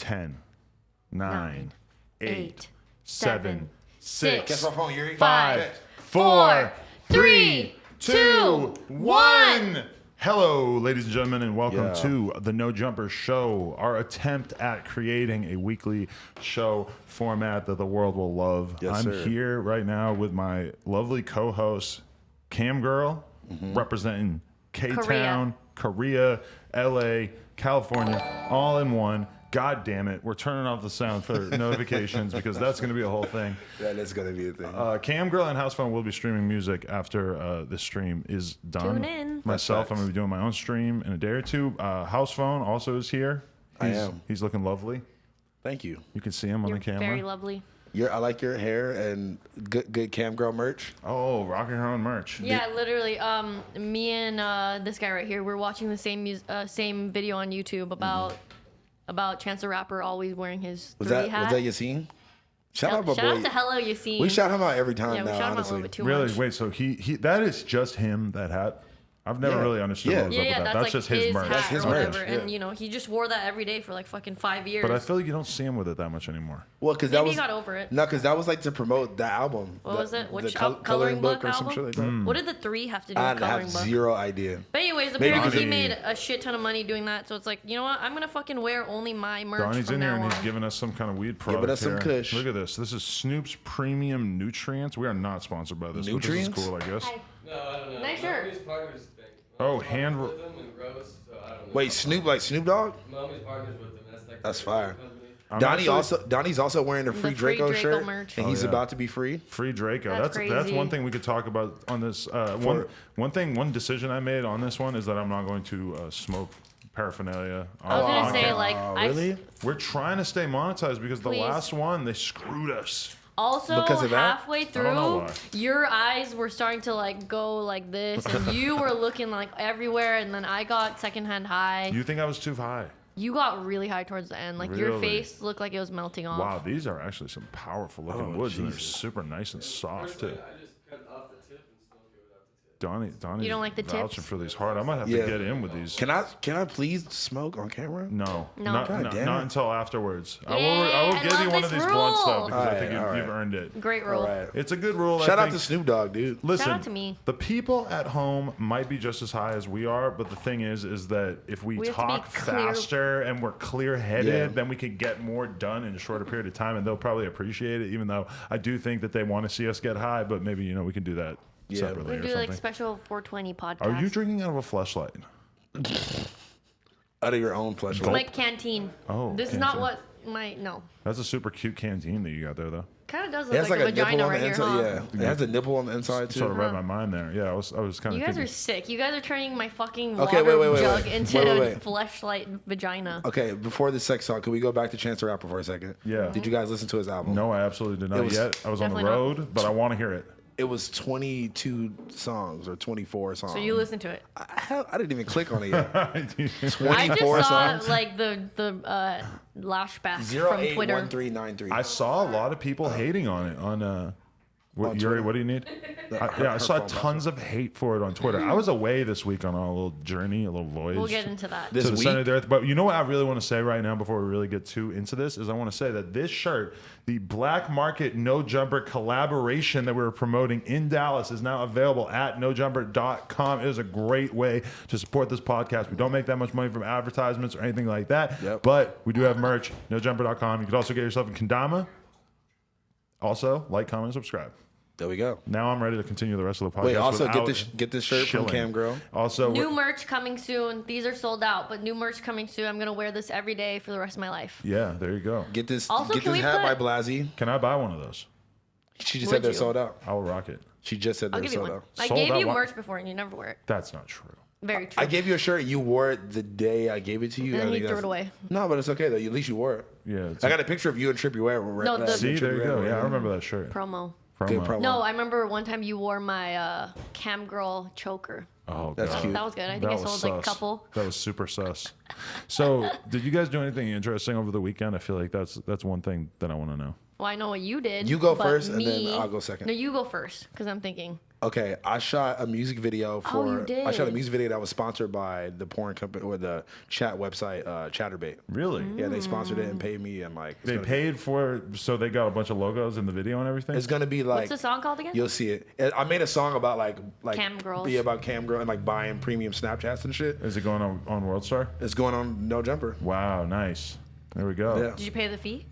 10, 9, 8, 7, 6, Guess my phone, Yuri. 5, 4, 3, 2, 1. Hello, ladies and gentlemen, and welcome to the No Jumper Show, our attempt at creating a weekly show format that the world will love. Yes, I'm sir. here right now with my lovely co-host, Cam Girl, representing K-Town, Korea, LA, California, all in one. God damn it. We're turning off the sound for notifications because that's going to be a whole thing. That is going to be a thing. CAM GRL and House Phone will be streaming music after this stream is done. Tune in. Myself, I'm going to be doing my own stream in a day or two. House Phone also is here. I am. He's looking lovely. Thank you. You can see him on You're the camera. very lovely. I like your hair and good Cam Girl merch. Oh, rocking her own merch. Yeah, literally. Me and this guy right here, we're watching the same video on YouTube about Chance the Rapper always wearing his 3D hat. Was that Yassine? Shout out my Shout boy. out to Hello Yassine. We shout him out every time Yeah, we now, shout him out a honestly. little bit too Really? much. Wait, so he that is just him, that hat? I've never really understood what was up with that. That's That's like just his merch. hat That's his or merch, whatever. And you know, he just wore that every day for like fucking 5 years. But I feel like you don't see him with it that much anymore. Well, because that Maybe was he got over it. No, because that was like to promote the album. What was it? The Which coloring book or some album? shit like that. What did the 3 have to do I with coloring have book? zero idea. But anyways, Maybe apparently because he he- made a shit ton of money doing that. So it's like, you know what? I'm gonna fucking wear only my merch Donnie's from in here now and he's on. giving us some kind of weed product. Giving us some here. kush. Look at this. This is Snoop's Premium Nutrients. We are not sponsored by this. Nutrients? But this is cool, I guess. Hi. No, I don't know. Nice shirt. Mommy's partners thing. Oh, Mommy's hand- partners with them and Rose, so I don't know. Wait, Snoop like Snoop Dogg? Mommy's partners with them. That's like That's the fire. company. I'm Donnie's also wearing a free free Draco Draco shirt, merch. and Oh, he's yeah. about to be free. Free Draco. That's That's crazy. one thing we could talk about on this. One decision I made on this one is that I'm not going to smoke paraphernalia. I was on gonna say camera. like really? We're trying to stay monetized because the Please. last one they screwed us. Also, Because of that? halfway don't know through, why. your eyes were starting to like go like this, and you were looking like everywhere. And then I got secondhand high. You think I was too high? You got really high towards the end. Like your Really? face looked like it was melting off. Wow, these are actually some powerful looking Oh, woods, and they're Jesus. super nice and soft too. I just cut off the tip and smoke it without the tip. Donnie's You don't like the vouching tips? for these hard. I might have Yeah. to get in with these. Can I please smoke on camera? No, No. not, God not, damn not it. until afterwards. I Yay, will I give you love one of this these blunts though rule. because I think Alright, you've earned it. Great rule. All right. It's a good rule. Shout I out think. to Snoop Dogg, dude. Listen, Shout out to me. the people at home might be just as high as we are, but the thing is that if we We have to be talk clear- faster and we're clear-headed, Yeah. then we can get more done in a shorter period of time, and they'll probably appreciate it. Even though I do think that they want to see us get high, but maybe we can do that Yeah. separately We or do something. like special 420 podcast. Are you drinking out of a flashlight? Out of your own flesh. It's my canteen. Oh, This is not canteen. what my no. That's a super cute canteen that you got there, though. Kind of does It look has like, like a a nipple vagina on right the here, inside. huh? Yeah, it has a nipple on the inside too. Sort of read my mind there. Yeah, I was kind of You guys thinking. are sick. You guys are turning my fucking Okay, water wait, jug wait. into Wait. fleshlight vagina. Okay, before the sex talk, can we go back to Chance the Rapper for a second? Yeah. Did you guys listen to his album? No, I absolutely did not It was- yet. I was on the Definitely not. road, but I want to hear it. It was 22 songs or 24 songs. So you listened to it. I didn't even click on it yet. I 24 just saw songs. like the lashback from Twitter. 081393. I saw a lot of people hating on it on what, Yuri, Twitter? what do you need? I saw tons of hate for it on Twitter. I was away this week on a little journey, a little voyage. We'll get into that. This to the week? center of the earth. But you know what I really want to say right now before we really get too into this is I want to say that this shirt, the Black Market No Jumper collaboration that we were promoting in Dallas is now available at nojumper.com. It is a great way to support this podcast. We don't make that much money from advertisements or anything like that, Yep. but we do have merch, nojumper.com. You can also get yourself a kendama. Also, like, comment, and subscribe. There we go. Now I'm ready to continue the rest of the podcast. Wait, also without get this shirt shilling. from Cam Girl. Also, New merch coming soon. These are sold out, but new merch coming soon. I'm gonna wear this every day for the rest of my life. yeah, there you go. Get this Also, get can this we hat by put- Blasey. Can I buy one of those? She just Would said they're you? sold out. I will rock it. She just said I'll they're give you sold one. out. I Sold gave out you what? merch before and you never wear it. That's not true. Very true. I gave you a shirt. You wore it the day I gave it to you. And I then think you threw that's- it away. No, but it's okay though. At least you wore it. Yeah. It's I got a picture of you and Trippie Ware. No, the- See, there you go. Yeah, I remember that shirt. Promo. Good promo. No, I remember one time you wore my Cam Girl choker. Oh, That's God. cute. That was good. I think That I was sold like a sus. couple. That was super sus. So, did you guys do anything interesting over the weekend? I feel like that's one thing that I want to know. Well, I know what you did. You go but first, and me- then I'll go second. No, you go first, because I'm thinking. Okay, I shot a music video for. Oh, you did. I shot a music video that was sponsored by the porn company or the chat website, Chatterbait. Really? Yeah, they sponsored it and paid me, and like They paid for, so they got a bunch of logos in the video and everything. It's gonna be like. What's the song called again? You'll see it. I made a song about like Cam girls. Yeah, about cam girl and like buying premium Snapchats and shit. Is it going on WorldStar? It's going on No Jumper. Wow, nice. There we go. Yeah. Did you pay the fee?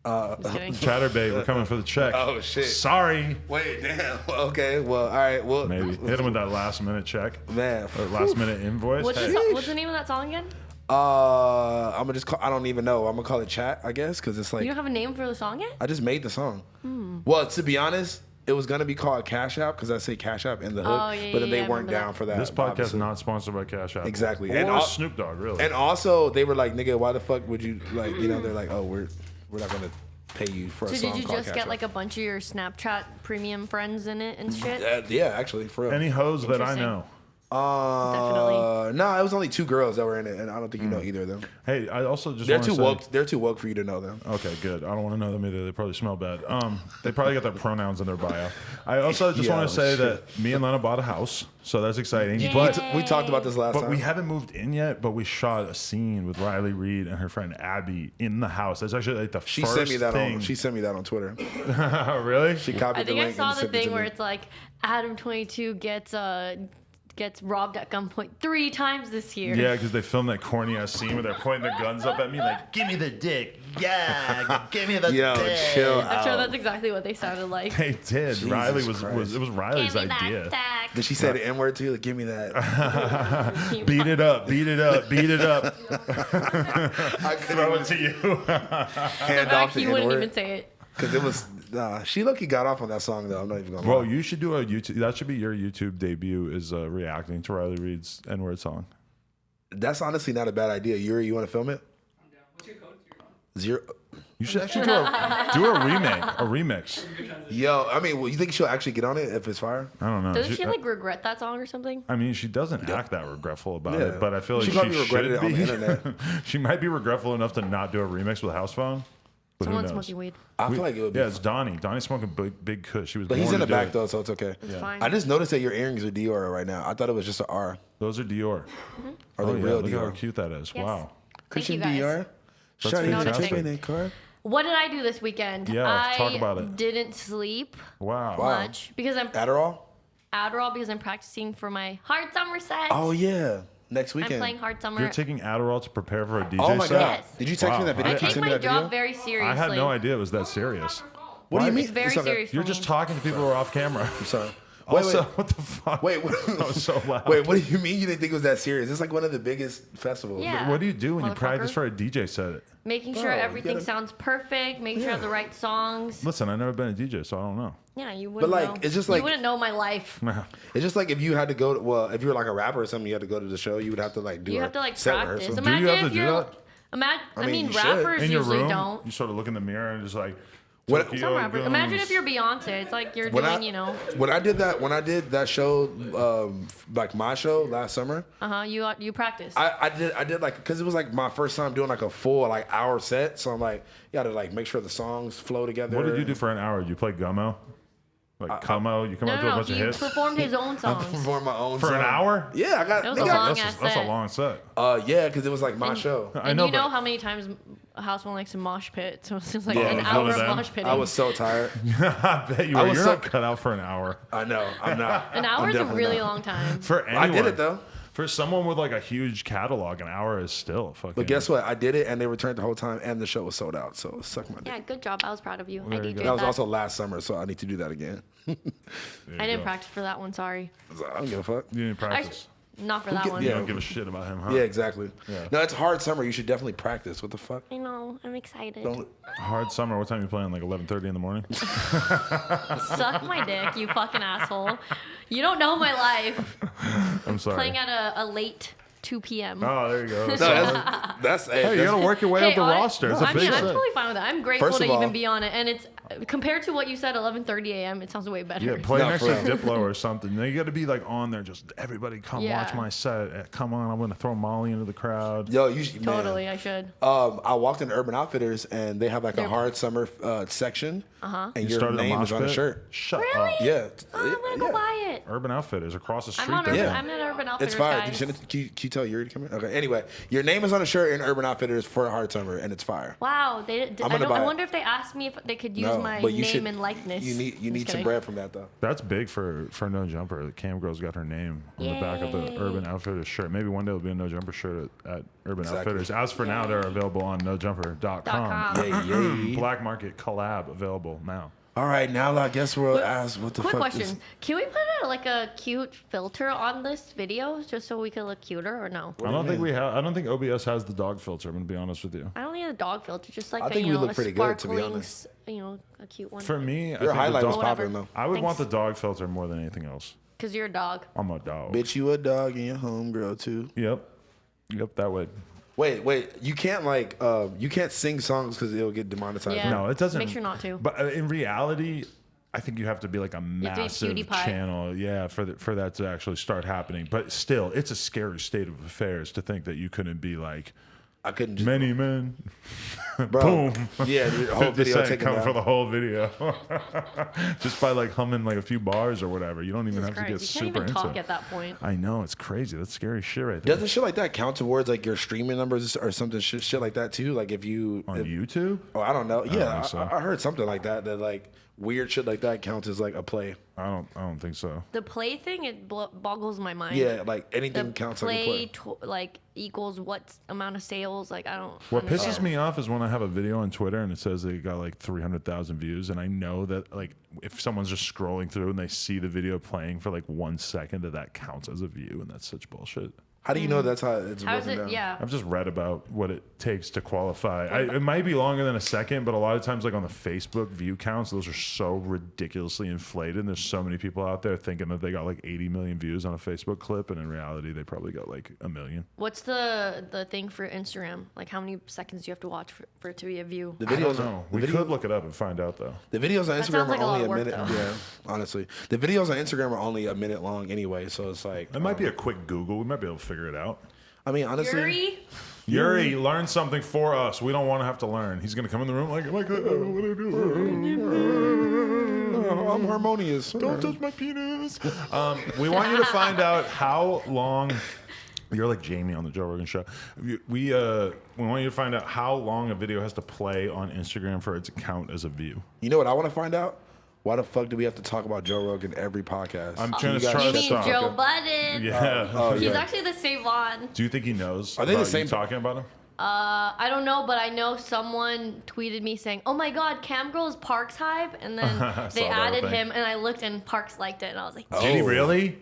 Just kidding. Chatterbait, we're coming for the check. Oh, shit. Sorry. Wait, damn. Okay, well, all right. Well, Maybe hit him with that last minute check man. or last minute invoice. What's Hey. what's the name of that song again? I'm gonna just call. I don't even know. I'm gonna call it Chat, I guess, because it's like You don't have a name for the song yet? I just made the song. Well, to be honest, it was gonna be called Cash App because I say Cash App in the hook, Oh, yeah, but then yeah, they I weren't remember down that. for that. This podcast obviously. is not sponsored by Cash App. Exactly. Or And Snoop Dogg, really. And also, they were like, "Nigga, why the fuck would you like?" You know, they're like, "Oh, we're not gonna pay you for a So song did you called just Cash get App." like a bunch of your Snapchat premium friends in it and shit? Yeah, actually, for real. Any hoes that I Interesting. know. Definitely. No, it was only 2 girls that were in it, and I don't think you know either of them. Hey, I also just They're want to too say, woke. They're too woke for you to know them. Okay, good. I don't want to know them either. They probably smell bad. They probably got their pronouns in their bio. I also just Yeah, want to say shit. that me and Lena bought a house, so that's exciting. Yay. But We talked about this last but time. we haven't moved in yet. But we shot a scene with Riley Reid and her friend Abby in the house. That's actually like the She first sent me that thing. on. She sent me that on Twitter. Really? She copied I the think I link saw and the sent it thing to where me. it's like Adam 22 gets robbed at gunpoint 3 times this year. Yeah, because they filmed that corny ass scene where they're pointing their guns up at me like, "Give me the dick, yeah, give me the Yo, dick." chill I'm sure out. that's exactly what they sounded like. They did. Jesus Riley Christ. it was Riley's Give me that idea. tack. Did she say the N word too? Like, give me that. Beat it up, beat it up, beat it up. I Throw it to you. hand The off fact the you N wouldn't even word say it. because it was. She lucky got off on that song though. I'm not even gonna. Bro, lie. you should do a YouTube. That should be your YouTube debut. Is reacting to Riley Reid's N-word song. That's honestly not a bad idea. Yuri, you want to film it? What's your code? 0. You should actually do a remake, a remix. Yo, I mean, well, you think she'll actually get on it if it's fire? I don't know. Doesn't she like regret that song or something? I mean, she doesn't act that regretful about Yeah. it, but I feel like She she, probably regretted should it on be. the internet. She might be regretful enough to not do a remix with House Phone. But who Someone's knows? smoking weed. I feel like it would be. Yeah, it's Donnie. Donnie's smoking big kush. She was But he's born in the to do back it. though, so it's okay. It's fine. I just noticed that your earrings are Dior right now. I thought it was just an R. Those are Dior. Are Oh, they yeah, real look at how Dior? cute that is. Yes. Wow. Christian guys. Dior. That's Shawty, fantastic. taking that car. What did I do this weekend? Yeah, I talk about it. didn't sleep Wow. much because I'm Adderall. Adderall because I'm practicing for my hard summer set. Oh yeah, next I'm weekend. playing hard summer. You're taking Adderall to prepare for a DJ Oh my set? god! Yes. Did you text Wow. me that video? I Can you take send me my that job video? very seriously. I had no idea it was that serious. What do you mean? It's very It's okay. serious. You're for just me. talking to people who are off camera. I'm sorry. Also, Wait, what the fuck? wait, wait. That was so loud. Wait, what do you mean you didn't think it was that serious? It's like one of the biggest festivals. Yeah. What do you do when you Motherfucker. practice for a DJ set? Making sure Bro, you everything gotta- sounds perfect, making sure I have the right songs. Listen, I've never been a DJ, so I don't know. Yeah, you wouldn't like, know. it's just you like- wouldn't know my life. It's just like if you had to go to, well, if you were like a rapper or something, you had to go to the show, you would have to like do You a have to like set practice. rehearsal. Do you Imagine have to if do you're. that? I mean, mean, you should. rappers In your usually room, don't. you sort of look in the mirror and just like. What- Tokyo Some rappers. goes. Imagine if you're Beyonce. It's like you're When doing, I, when I did that show, like my show last summer, you practice. I did like, cause it was like my first time doing like a full like hour set, so I'm like, you gotta like make sure the songs flow together. What did you do for an hour? You play Gummo? Like Como? You come up to a no, bunch of he hits? performed his own I songs. performed my own For an song. hour? Yeah, I got. It was a nigga, long That's ass a set. long set. yeah, cause it was like my show. I And know, you know but how many times a house one likes to mosh pit, so it's just like Yeah, an it was hour one of of them. mosh pitting. I was so tired. I bet you I were. was You're so- not cut out for an hour. I know. I'm not. An I'm hour is a definitely really not. long time. For anyone. I did it though. For someone with like a huge catalog, an hour is still fucking. But guess what? I did it, and they returned the whole time, and the show was sold out. So suck my dick. Yeah, good job. I was proud of you. I There you DJ'd go. That was that. also last summer, so I need to do that again. There you I didn't go. practice for that one. Sorry. So I don't give a fuck. You didn't practice. Not for that one. You yeah. don't give a shit about him, huh? Yeah, exactly. Yeah. No, it's hard summer. You should definitely practice. What the fuck? I know. I'm excited. Don't. Hard summer. What time you playing? Like 11:30 in the morning? Suck my dick, you fucking asshole. You don't know my life. I'm sorry. Playing at a late 2 p.m. Oh, there you go. No, that's hey, you gotta work your way up the hon- roster. It's a I big mean, I'm set. totally fine with that. I'm grateful First to of all- even be on it, and it's compared to what you said, 11:30 a.m. It sounds way better. Yeah, play No, next for to real. Diplo or something. You got to be like on there. Just everybody come Yeah. watch my set. Come on, I'm gonna throw Molly into the crowd. Yo, you should, man. Totally, I should. I walked in Urban Outfitters and they have like a They're- hard summer section, and You your started a name mosh is on a pit? shirt. Shut Really? up. Yeah, Oh, I'm gonna go buy it. Urban Outfitters across the street. I'm on there. Urban. Yeah. I'm in Urban Outfitters, It's fire. guys. Did you, send it, can you tell Yuri to come in? Okay. Anyway, your name is on a shirt in Urban Outfitters for a hard summer, and it's fire. Wow, gonna buy I it. wonder if they asked me if they could use No, my but you name should- and likeness. You need Just some kidding. bread from that though. That's big for No Jumper. The Cam Girl's got her name on the back of the Yay. Urban Outfitters shirt. Maybe one day there'll be a No Jumper shirt at Urban Exactly. Outfitters. As for now, they're available on nojumper.com. .com. Yay. Black Market collab available now. All right, now I guess we'll ask what the Quick fuck question: is. Can we put a cute filter on this video just so we can look cuter, or no? I don't think we have. I don't think OBS has the dog filter. I'm gonna be honest with you. I don't need a dog filter, just like I a, think you we know, look a pretty good, to be sparkling, honest. a cute one. For me, I Your think highlight the was dog, popping Whatever. though. I would want the Thanks. dog filter more than anything else. Because you're a dog. I'm a dog. Bitch, you a dog and your homegirl too. Yep, that way. Wait, you can't you can't sing songs because it'll get demonetized. Yeah. No, it doesn't. Make sure not to. But in reality, I think you have to be like a have to be massive PewDiePie. channel, yeah, for that to actually start happening. But still, it's a scary state of affairs to think that you couldn't be like I couldn't just, many men. bro. Boom. Yeah, the whole 50 video Cent taken come down. for the whole video, just by like humming like a few bars or whatever. You don't even Jesus have to get Christ, you can't super even into talk it. at that point. I know, it's crazy. That's scary shit right there. Doesn't shit like that count towards like your streaming numbers or something shit like that too? Like if you On if, YouTube? oh, I don't know. Yeah, think so. I heard something like that like weird shit like that counts as like a play. I don't think so. The play thing, it boggles my mind. Yeah, like The anything counts like a play play. like equals what amount of sales? Like I don't. What pisses understand. me off is when I have a video on Twitter and it says they got like 300,000 views, and I know that like if someone's just scrolling through and they see the video playing for like 1 second, that counts as a view, and that's such bullshit. How do you know that's how it's How is broken it? down? Yeah. I've just read about what it takes to qualify. It might be longer than a second, but a lot of times, like on the Facebook view counts, those are so ridiculously inflated. And there's so many people out there thinking that they got like 80 million views on a Facebook clip, and in reality, they probably got like 1 million. What's the thing for Instagram? Like how many seconds do you have to watch for it to be a view? The I don't videos, know. the We video- could look it up and find out though. The videos on That Instagram sounds are like a lot only of a work, minute. though. Yeah, honestly, the videos on Instagram are only a minute long anyway. So it's like It might be a quick Google. We might be able to figure it out. I mean, honestly, Yuri? Yuri, learn something for us. We don't want to have to learn. He's gonna come in the room like what do I do? I'm harmonious. Don't touch my penis. We want you to find out how long. You're like Jamie on the Joe Rogan show. We want you to find out how long a video has to play on Instagram for it to count as a view. You know what I want to find out? Why the fuck do we have to talk about Joe Rogan every podcast? I'm You trying to guys try You to mean stop. Joe Budden? Yeah. Oh, He's yeah. actually the same one. Do you think he knows? Are they the about you same- talking about him? I don't know, but I know someone tweeted me saying, "Oh my God, Cam Girl is Parks Hive," and then they saw that added thing. him, and I looked, and Parks liked it, and I was like, Did he Oh. really?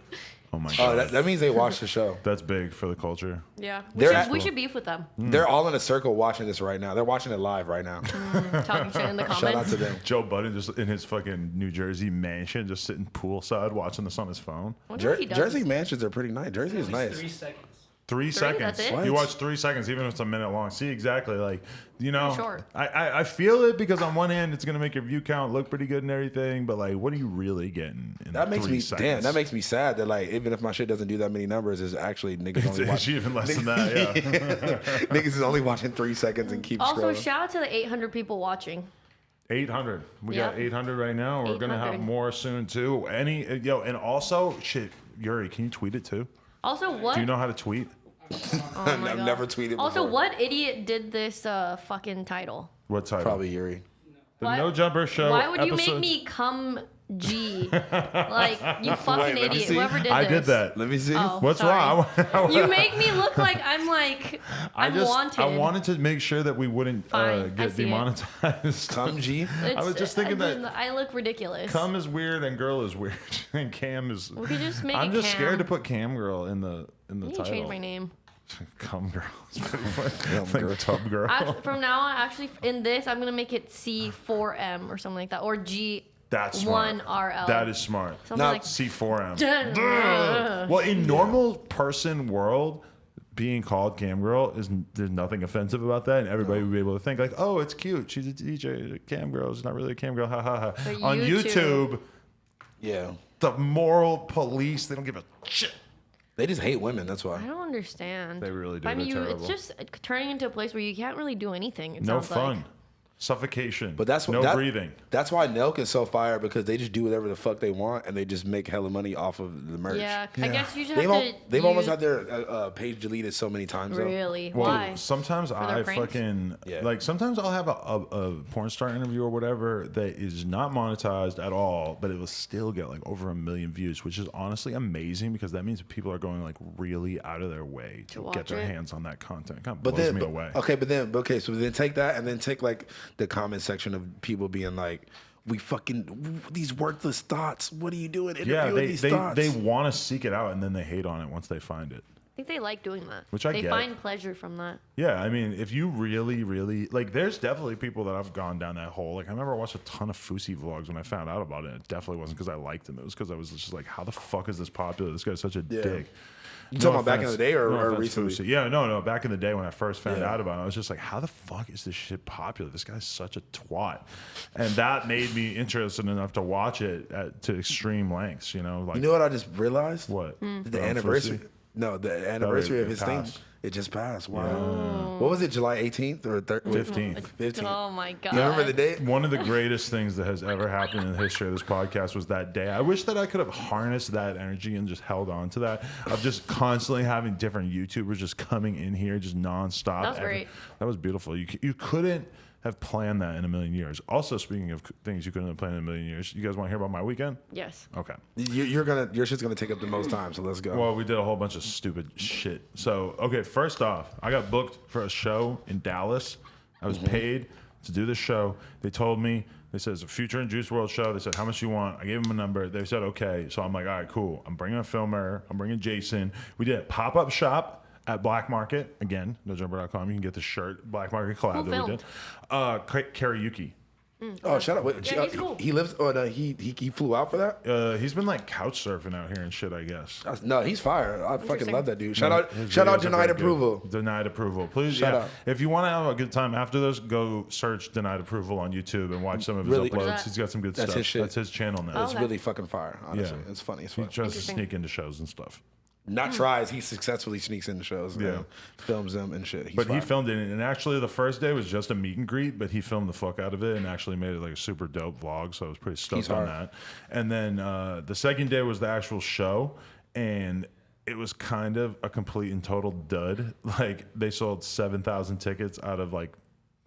Oh my god. that means they watch the show. That's big for the culture. "Yeah, They're we should beef with them." They're all in a circle watching this right now. They're watching it live right now. Talking shit in the comments. Shout out to them. Joe Budden just in his fucking New Jersey mansion, just sitting poolside watching this on his phone. I wonder what he does. Jersey mansions are pretty nice. Jersey is nice. 3 seconds. 3 seconds. that's it? What? You watch 3 seconds, even if it's a minute long. See, exactly. Like, you know, Short. I feel it because on one hand, it's going to make your view count look pretty good and everything. But, like, what are you really getting in That makes 3 me seconds? damn. That makes me sad that like even if my shit doesn't do that many numbers, is actually niggas only It's watching. even less than that, yeah. Niggas is only watching 3 seconds and keep Also, scrolling. shout out to the 800 people watching. 800. We Yep. got 800 right now. We're going to have 800. more soon, too. And also, shit, Yuri, can you tweet it, too? Also, what? Do you know how to tweet? Oh my I've God. never tweeted Also, before. what idiot did this fucking title? What title? Probably Yuri. The Why- No Jumper Show. Why would you episode- make me come G? Like, you fucking let me idiot. see. Whoever did I this. did that. Let me see. Oh, What's sorry. wrong? You make me look like I'm like, I'm wanted. I wanted to make sure that we wouldn't Fine, I get see it. demonetized. Come G. I was just thinking that I look ridiculous. Cum is weird and girl is weird and Cam is. We could just make I'm it just Cam. scared to put Cam Girl in the I need to title. change my name. Cum Girl. Is pretty funny. Cum Like Girl. Tub Girl. From now on, actually, in this, I'm gonna make it C4M or something like that, or G1RL. That's smart. That is smart. Something Now, like C4M. Duh. Well, in normal person world, being called cam girl there's nothing offensive about that, and everybody would be able to think like, oh, it's cute. She's a DJ, a cam girl. She's not really a cam girl. Ha ha ha. But On YouTube, Yeah. the moral police, they don't give a shit. They just hate women. That's I why. don't understand. They really do. I mean, They're terrible. it's just turning into a place where you can't really do anything. It No sounds fun. Like. Suffocation. But that's what no breathing. That's why Nelk is so fire, because they just do whatever the fuck they want and they just make hella money off of the merch. Yeah, I guess you just They've, have to. they've almost use- had their page deleted so many times. Though. Really? Well, Why? sometimes their I pranks? fucking Yeah. like. Sometimes I'll have a porn star interview or whatever that is not monetized at all, but it will still get like over 1 million views, which is honestly amazing because that means people are going like really out of their way to watch get their it. hands on that content. It kind of But blows then, me but- away. okay, so then take that and then take like the comment section of people being like, "We fucking these worthless thoughts. What are you doing Yeah, interviewing these thoughts?" they want to seek it out and then they hate on it once they find it. I think they like doing that. Which I they get. find pleasure from that. Yeah, I mean, if you really, really like, there's definitely people that I've gone down that hole. Like, I remember I watched a ton of Fousey vlogs when I found out about it. It definitely wasn't because I liked him. It was because I was just like, how the fuck is this popular? This guy's such a dick. You talking about back in the day or offense, recently? Fousey. Yeah, no. Back in the day when I first found Yeah. out about it, I was just like, how the fuck is this shit popular? This guy's such a twat. And that made me interested enough to watch it to extreme lengths, you know? Like, You know what I just realized? what? The About anniversary. Fousey? No, the anniversary of it his thing. passed. It just passed. Wow. What was it? July 18th or 15th. 15th. Oh my god. You remember the date? One of the greatest things that has ever happened in the history of this podcast was that day. I wish that I could have harnessed that energy and just held on to that, of just constantly having different YouTubers just coming in here just nonstop. That was great. That was beautiful. You couldn't have planned that in a million years. Also, speaking of things you couldn't have planned in a million years, you guys want to hear about my weekend? Yes. Okay. Your shit's gonna take up the most time, so let's go. Well, we did a whole bunch of stupid shit. So, okay, first off, I got booked for a show in Dallas. I was paid to do this show. They told me, they said, it's a Future and Juice World show. They said, how much you want? I gave them a number. They said, okay. So I'm like, all right, cool. I'm bringing a filmer. I'm bringing Jason. We did a pop-up shop at Black Market. Again, nojumper.com. You can get the shirt. Black Market collab Who that we did. Karaoke. Oh, shut up! Yeah, he's cool. He lives. Oh no, he flew out for that. He's been like couch surfing out here and shit, I guess. No, he's fire. I fucking Interesting. love that dude. His Shout out! videos are Denied very good. approval. Denied approval. Please, Shout yeah. out. If you want to have a good time after this, go search Denied Approval on YouTube and watch some of his Really? What is uploads. that? He's got some good That's stuff. his shit. That's his channel now. Oh, It's okay. really fucking fire. Honestly, Yeah. it's funny as He fuck. tries to Interesting. sneak into shows and stuff. Not tries. He successfully sneaks into shows. Yeah. And films them and shit. He's But he fire. filmed it, and actually the first day was just a meet and greet, but he filmed the fuck out of it and actually made it like a super dope vlog, so I was pretty stoked He's on hard. that. And then the second day was the actual show, and it was kind of a complete and total dud. Like, they sold 7,000 tickets out of like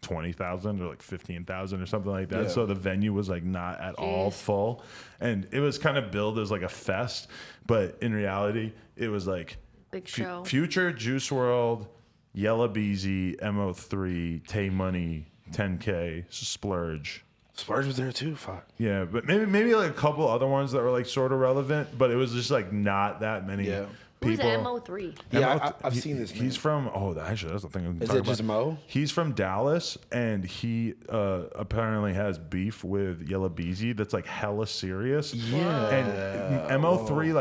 20,000 or like 15,000 or something like that. Yeah. So the venue was like not at all Jeez. full, and it was kind of billed as like a fest, but in reality it was like Big show. Future, Juice World, Yella Beezy, MO3, Tay Money, 10K, Splurge. Splurge was there too. Fuck. Yeah, but maybe like a couple other ones that were like sort of relevant, but it was just like not that many Yeah. Who's people. MO3? Yeah, I've seen this. He's from actually that's the thing. I'm Is talking it just about. Mo? He's from Dallas, and he apparently has beef with Yella Beezy that's like hella serious. Yeah. And MO3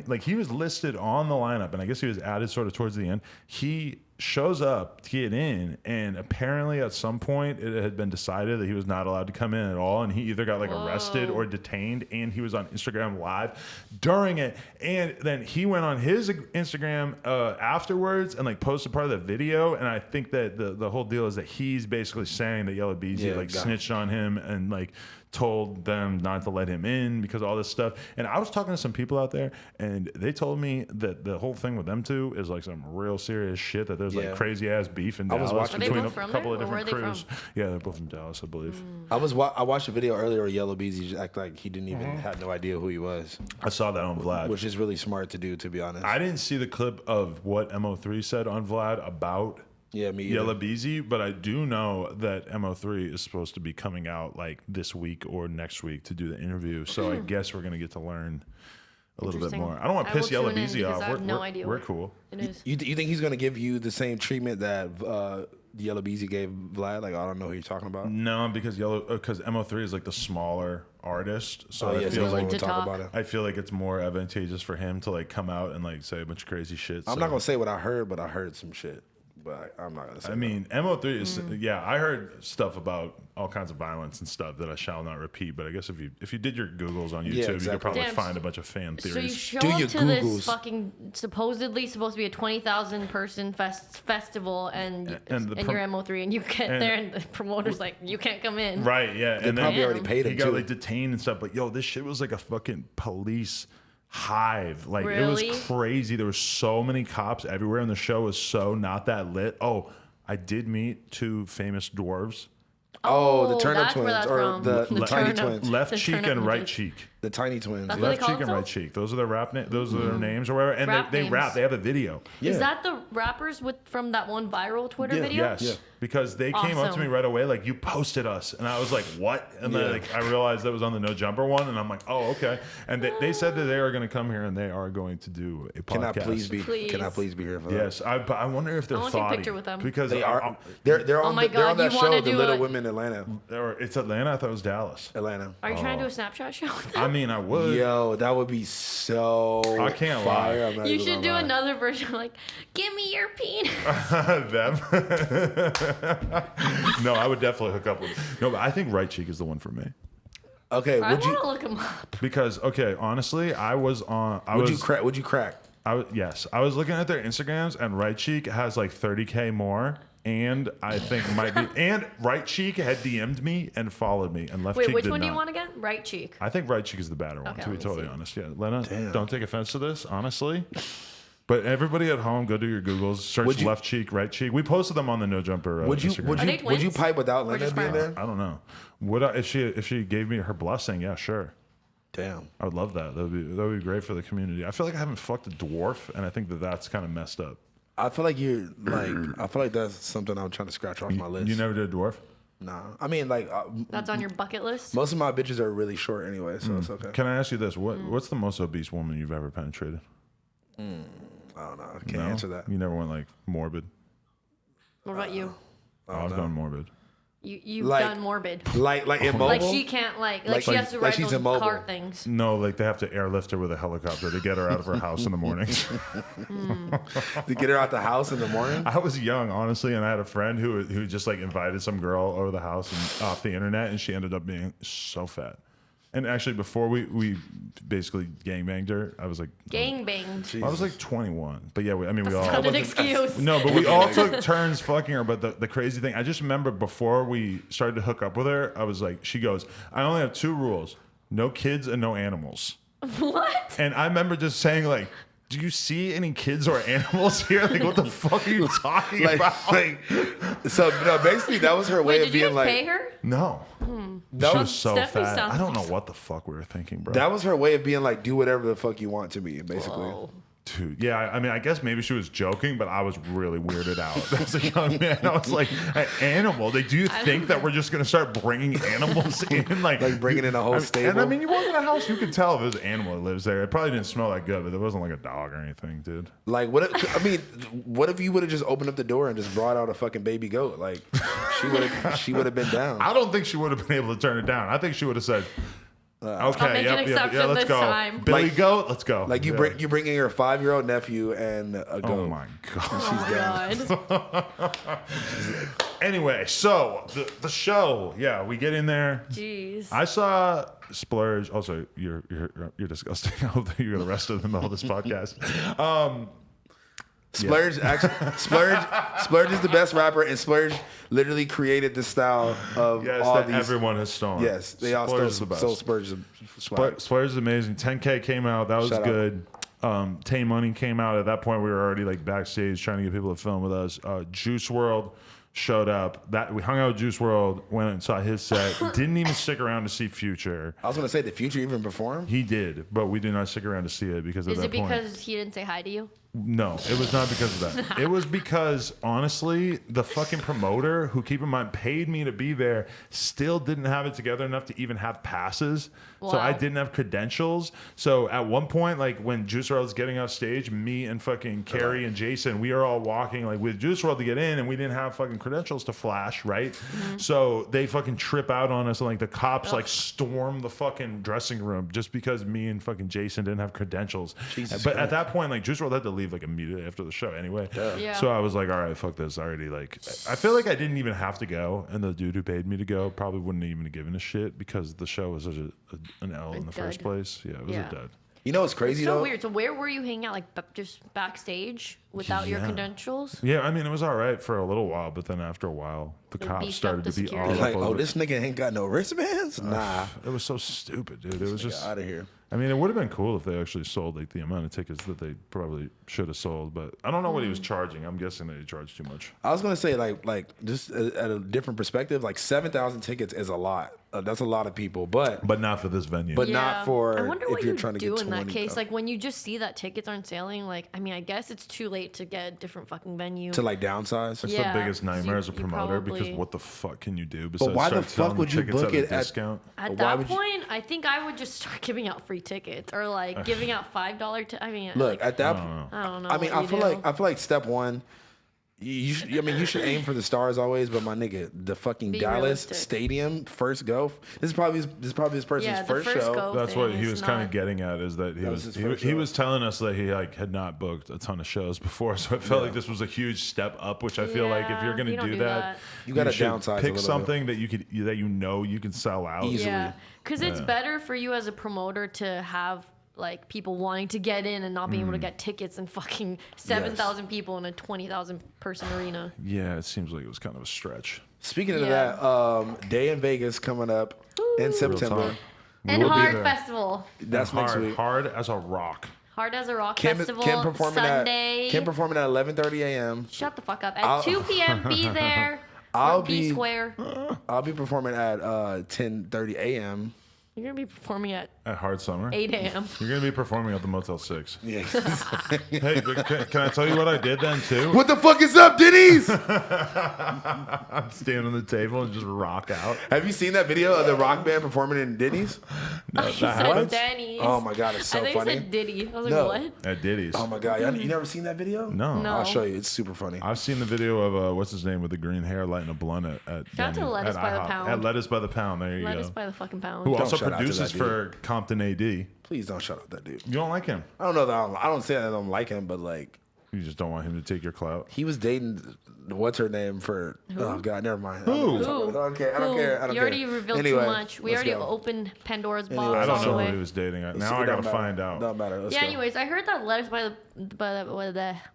like he was listed on the lineup, and I guess he was added sort of towards the end. He shows up to get in, and apparently at some point it had been decided that he was not allowed to come in at all, and he either got like arrested or detained, and he was on Instagram Live during it, and then he went on his Instagram afterwards and like posted part of the video, and I think that the whole deal is that he's basically saying that Yella Beezy Yeah, like got it. snitched on him and like told them not to let him in because of all this stuff. And I was talking to some people out there, and they told me that the whole thing with them two is like some real serious shit, that there's Yeah. like crazy ass beef in I was Dallas watching- Are they between both a from couple there, of or where different are they crews. Yeah, they're both from Dallas, I believe. I watched a video earlier where Yellow Beezy just act like he didn't even had no idea who he was, I saw that on Vlad. which is really smart to do, to be honest. I didn't see the clip of what MO3 said on Vlad about yeah, me either. Yella Beezy, but I do know that MO3 is supposed to be coming out like this week or next week to do the interview. So I guess we're gonna get to learn a little bit Interesting. more. I don't want to I piss will Yellow tune in Beezy because off. I have no idea We're what cool. It is. You think he's gonna give you the same treatment that Yellow Beezy gave Vlad? Like, I don't know who you're talking about. No, because MO3 is like the smaller artist, so I yeah, feel so like we'll to talk talk. about it. I feel like it's more advantageous for him to like come out and like say a bunch of crazy shit. I'm so- not gonna say what I heard, but I heard some shit. But I'm not gonna say. I mean, MO3 is I heard stuff about all kinds of violence and stuff that I shall not repeat. But I guess if you did your Googles on YouTube, you exactly. could probably Damn, find a bunch of fan So you theories. show Do up your to this Googles. fucking supposedly supposed to be a 20,000 person festival, and And the you're MO3, and you get and- there, and the promoter's like, you can't come in. Right, yeah. And probably then already paid him he got too. like detained and stuff. But yo, this shit was like a fucking police hive. Like Really? it was crazy. There were so many cops everywhere, and the show was so not that lit. Oh, I did meet 2 famous dwarves. Oh, the Turnip that's where twins, that's or from. the Tiny Turnip. twins, Left The cheek turnip and right ninjas. cheek. the Tiny twins. That's what they Left call cheek and right themselves? cheek. Those are their those are their names or whatever. And Rap they names. rap. They have a video. Is that the rappers from that one viral Twitter Yeah. video? Yes, Yeah. because they came up to Awesome. me right away, like, you posted us, and I was like, what? And then Yeah. like I realized that was on the No Jumper one, and I'm like, oh, okay. And they said that they are going to come here and they are going to do a podcast. Can I please be? Please. Can I please be here for that? Yes, but I wonder if they're I wanna take a thoughty picture with them. because They are. They're on. my They're on God, that you show, wanna The do Little a- Women in Atlanta. or it's Atlanta. I thought it was Dallas. Atlanta. Are you trying to do a Snapchat show with them? I mean, I would. Yo, that would be so. I can't fire. lie. I'm not You even should gonna do lie. another version, like, give me your penis. Them. No, I would definitely hook up with. No, but I think right cheek is the one for me. Okay, I would you? want to look them up. Because okay, honestly, I was on. Would you crack? Would you crack? Yes, I was looking at their Instagrams, and Right Cheek has like 30K more, and I think might be. And Right Cheek had DM'd me and followed me, and Left Wait, Cheek which did one do you not. want again? Right cheek. I think Right Cheek is the better one, Okay, to be let me totally see. honest. Yeah, Lena, Damn. don't take offense to this, honestly. But everybody at home, go do your Googles, search Would you- Left Cheek, Right Cheek. We posted them on the No Jumper Would you? Instagram. Would Are they you? Would you twins? pipe without Or Lena just being there? friends? I don't know. Would I, if she gave me her blessing? Yeah, sure. Damn. I would love that. That would be great for the community. I feel like I haven't fucked a dwarf, and I think that that's kind of messed up. I feel like you're like. I feel like that's something I'm trying to scratch off my list. You never did a dwarf? Nah. I mean, like That's on your bucket list. most of my bitches are really short anyway, so it's okay. Can I ask you this? What's the most obese woman you've ever penetrated? I don't know. I can't No? answer that. You never went like morbid. What about you? I've gone morbid. You've Like- done morbid. Like immobile. Like she can't like she has to like ride she's those immobile. cart things. No, like they have to airlift her with a helicopter to get her out of her house in the mornings. to get her out the house in the morning. I was young, honestly, and I had a friend who just like invited some girl over the house and off the internet, and she ended up being so fat. And actually, before we basically gangbanged her, I was like, Gang banged. I was like 21. But yeah, we all. Not an excuse. No, but we all took turns fucking her. But the crazy thing, I just remember before we started to hook up with her, I was like, she goes, I only have 2 rules: no kids and no animals. What? And I remember just saying like, do you see any kids or animals here? Like, what the fuck are you talking about? So no, basically that was her way Wait, of did you being guys like. pay her? No. That She was was so Stephanie fat. sounds- I don't know what the fuck we were thinking, bro. That was her way of being like, do whatever the fuck you want to me, basically. Whoa. Dude, yeah, I mean, I guess maybe she was joking, but I was really weirded out. As a young man, I was like, an animal? Do you think that we're just going to start bringing animals in? Like bringing in a whole stable? And I mean, you walk in a house, you could tell if there's an animal that lives there. It probably didn't smell that good, but there wasn't like a dog or anything, dude. Like what? I mean, what if you would have just opened up the door and just brought out a fucking baby goat? Like she would have been down. I don't think she would have been able to turn it down. I think she would have said, okay, make an exception let's this go. time. Billy Like- Goat, let's go. Like you Yeah. bring in your 5-year-old nephew and a goat. Oh my God. Oh my god. Anyway, so the show, yeah, we get in there. Jeez. I saw Splurge. Also, you're disgusting. I hope that you're going to arrest in the middle of this podcast. Splurge actually Splurge is the best rapper, and Splurge literally created the style of Yes, all that these. everyone has stolen. Yes, they all Splurge is stole the best. so Splurge. Splurge is amazing. 10K came out. That was Shout out. good. Tame Money came out. At that point, we were already like backstage trying to get people to film with us. Juice WRLD showed up. That we hung out with Juice WRLD, went and saw his set. Didn't even stick around to see Future. I was gonna say, the Future even performed. He did, but we did not stick around to see it because at Is that it point. because he didn't say hi to you? No, it was not because of that. It was because, honestly, the fucking promoter, who, keep in mind, paid me to be there, still didn't have it together enough to even have passes. So I Wow. didn't have credentials. So at one point, like when Juice WRLD was getting off stage, me and fucking Carrie and Jason, we are all walking like with Juice WRLD to get in, and we didn't have fucking credentials to flash, right? So they fucking trip out on us, and like the cops like storm the fucking dressing room just because me and fucking Jason didn't have credentials. Jesus But Christ. at that point, like Juice WRLD had to leave like immediately after the show anyway. Yeah. So I was like, all right, fuck this. I already like, I feel like I didn't even have to go, and the dude who paid me to go probably wouldn't even have given a shit because the show was such an L in the first dud. place. Yeah, it was Yeah. a dud. You know what's crazy So though? weird. So where were you hanging out? Like just backstage without your Yeah. credentials? Yeah, I mean, it was all right for a little while, but then after a while, the They cops beefed started up to the be all security. up Like, oh, over. this nigga ain't got no wristbands? Nah. It was so stupid, dude. It was just Out of here. I mean, it would have been cool if they actually sold like the amount of tickets that they probably should have sold, but I don't know what he was charging. I'm guessing that he charged too much. I was gonna say like just at a different perspective, like 7,000 tickets is a lot. That's a lot of people, but But not for this venue. But not for I wonder if what you're you trying to do get in that 20, case. though. Like when you just see that tickets aren't selling. Like I mean, I guess it's too late to get a different fucking venue. to like downsize. It's Yeah, the biggest 'cause nightmare you- as a you promoter because probably- what the fuck can you do besides why the start fuck selling would you tickets book at a it at- discount? At Why that would you- point, I think I would just start giving out free tickets or like giving out $5. I mean, Look, like, at that I don't know. I mean, what you do. I feel like step one, you should aim for the stars always, but my nigga, the fucking Be Dallas realistic. Stadium first go. This is probably this person's Yeah, the first first show. go. That's what thing he is was kind of not- getting at is that was his he first he show. was telling us that he like had not booked a ton of shows before, so it felt like this was a huge step up. Which I feel like if Yeah, you're gonna you don't do do that, that. You gotta should downsize a pick little bit. something that you could you can sell out. Easily. Yeah, because it's better for you as a promoter to have like people wanting to get in and not being able to get tickets and fucking 7,000 people in a 20,000 person arena. Yeah, it seems like it was kind of a stretch. Speaking of Yeah. that, Day in Vegas coming up in September. talk. And We'll be Hard there. Festival. That's next hard, week. hard as a rock. Hard as a Rock Kim Festival. performing Sunday. at 11:30 a.m. Shut the fuck up. At I'll- 2 p.m. Be there. I'll be be- square. I'll be performing at 10:30 a.m. You're gonna be performing at At Hard Summer, 8 a.m. you're gonna be performing at the Motel 6. Yeah. Hey, but can I tell you what I did then too? What the fuck is up, Denny's? I'm standing on the table and just rock out. Have you seen that video of the rock band performing in Denny's? No, He that said happens Denny's. Oh my god, it's I so think funny. he said Diddy. I was like, No. what? at Diddy's. Oh my god, you never seen that video? No. No. I'll show you. It's super funny. I've seen the video of what's his name with the green hair lighting a blunt at Shout out to Denny's- Lettuce at by the IHOP. Pound. At Lettuce by the Pound. There you Let us go. by the fucking pound. Who Don't also shout out to produces that dude. for Compton AD. Please don't shout out that dude. You don't like him. I don't know that I don't say that I don't like him, but like You just don't want him to take your clout. he was dating what's her name for oh god, never mind. Who? I don't care. I don't Ooh, care. I don't you care. already revealed Anyway, too much. We let's already go. opened Pandora's Anyway, box I all don't the know who way. he was dating. Now It I don't gotta matter. find out. Don't matter. Let's Yeah. go. Anyways, I heard that Lettuce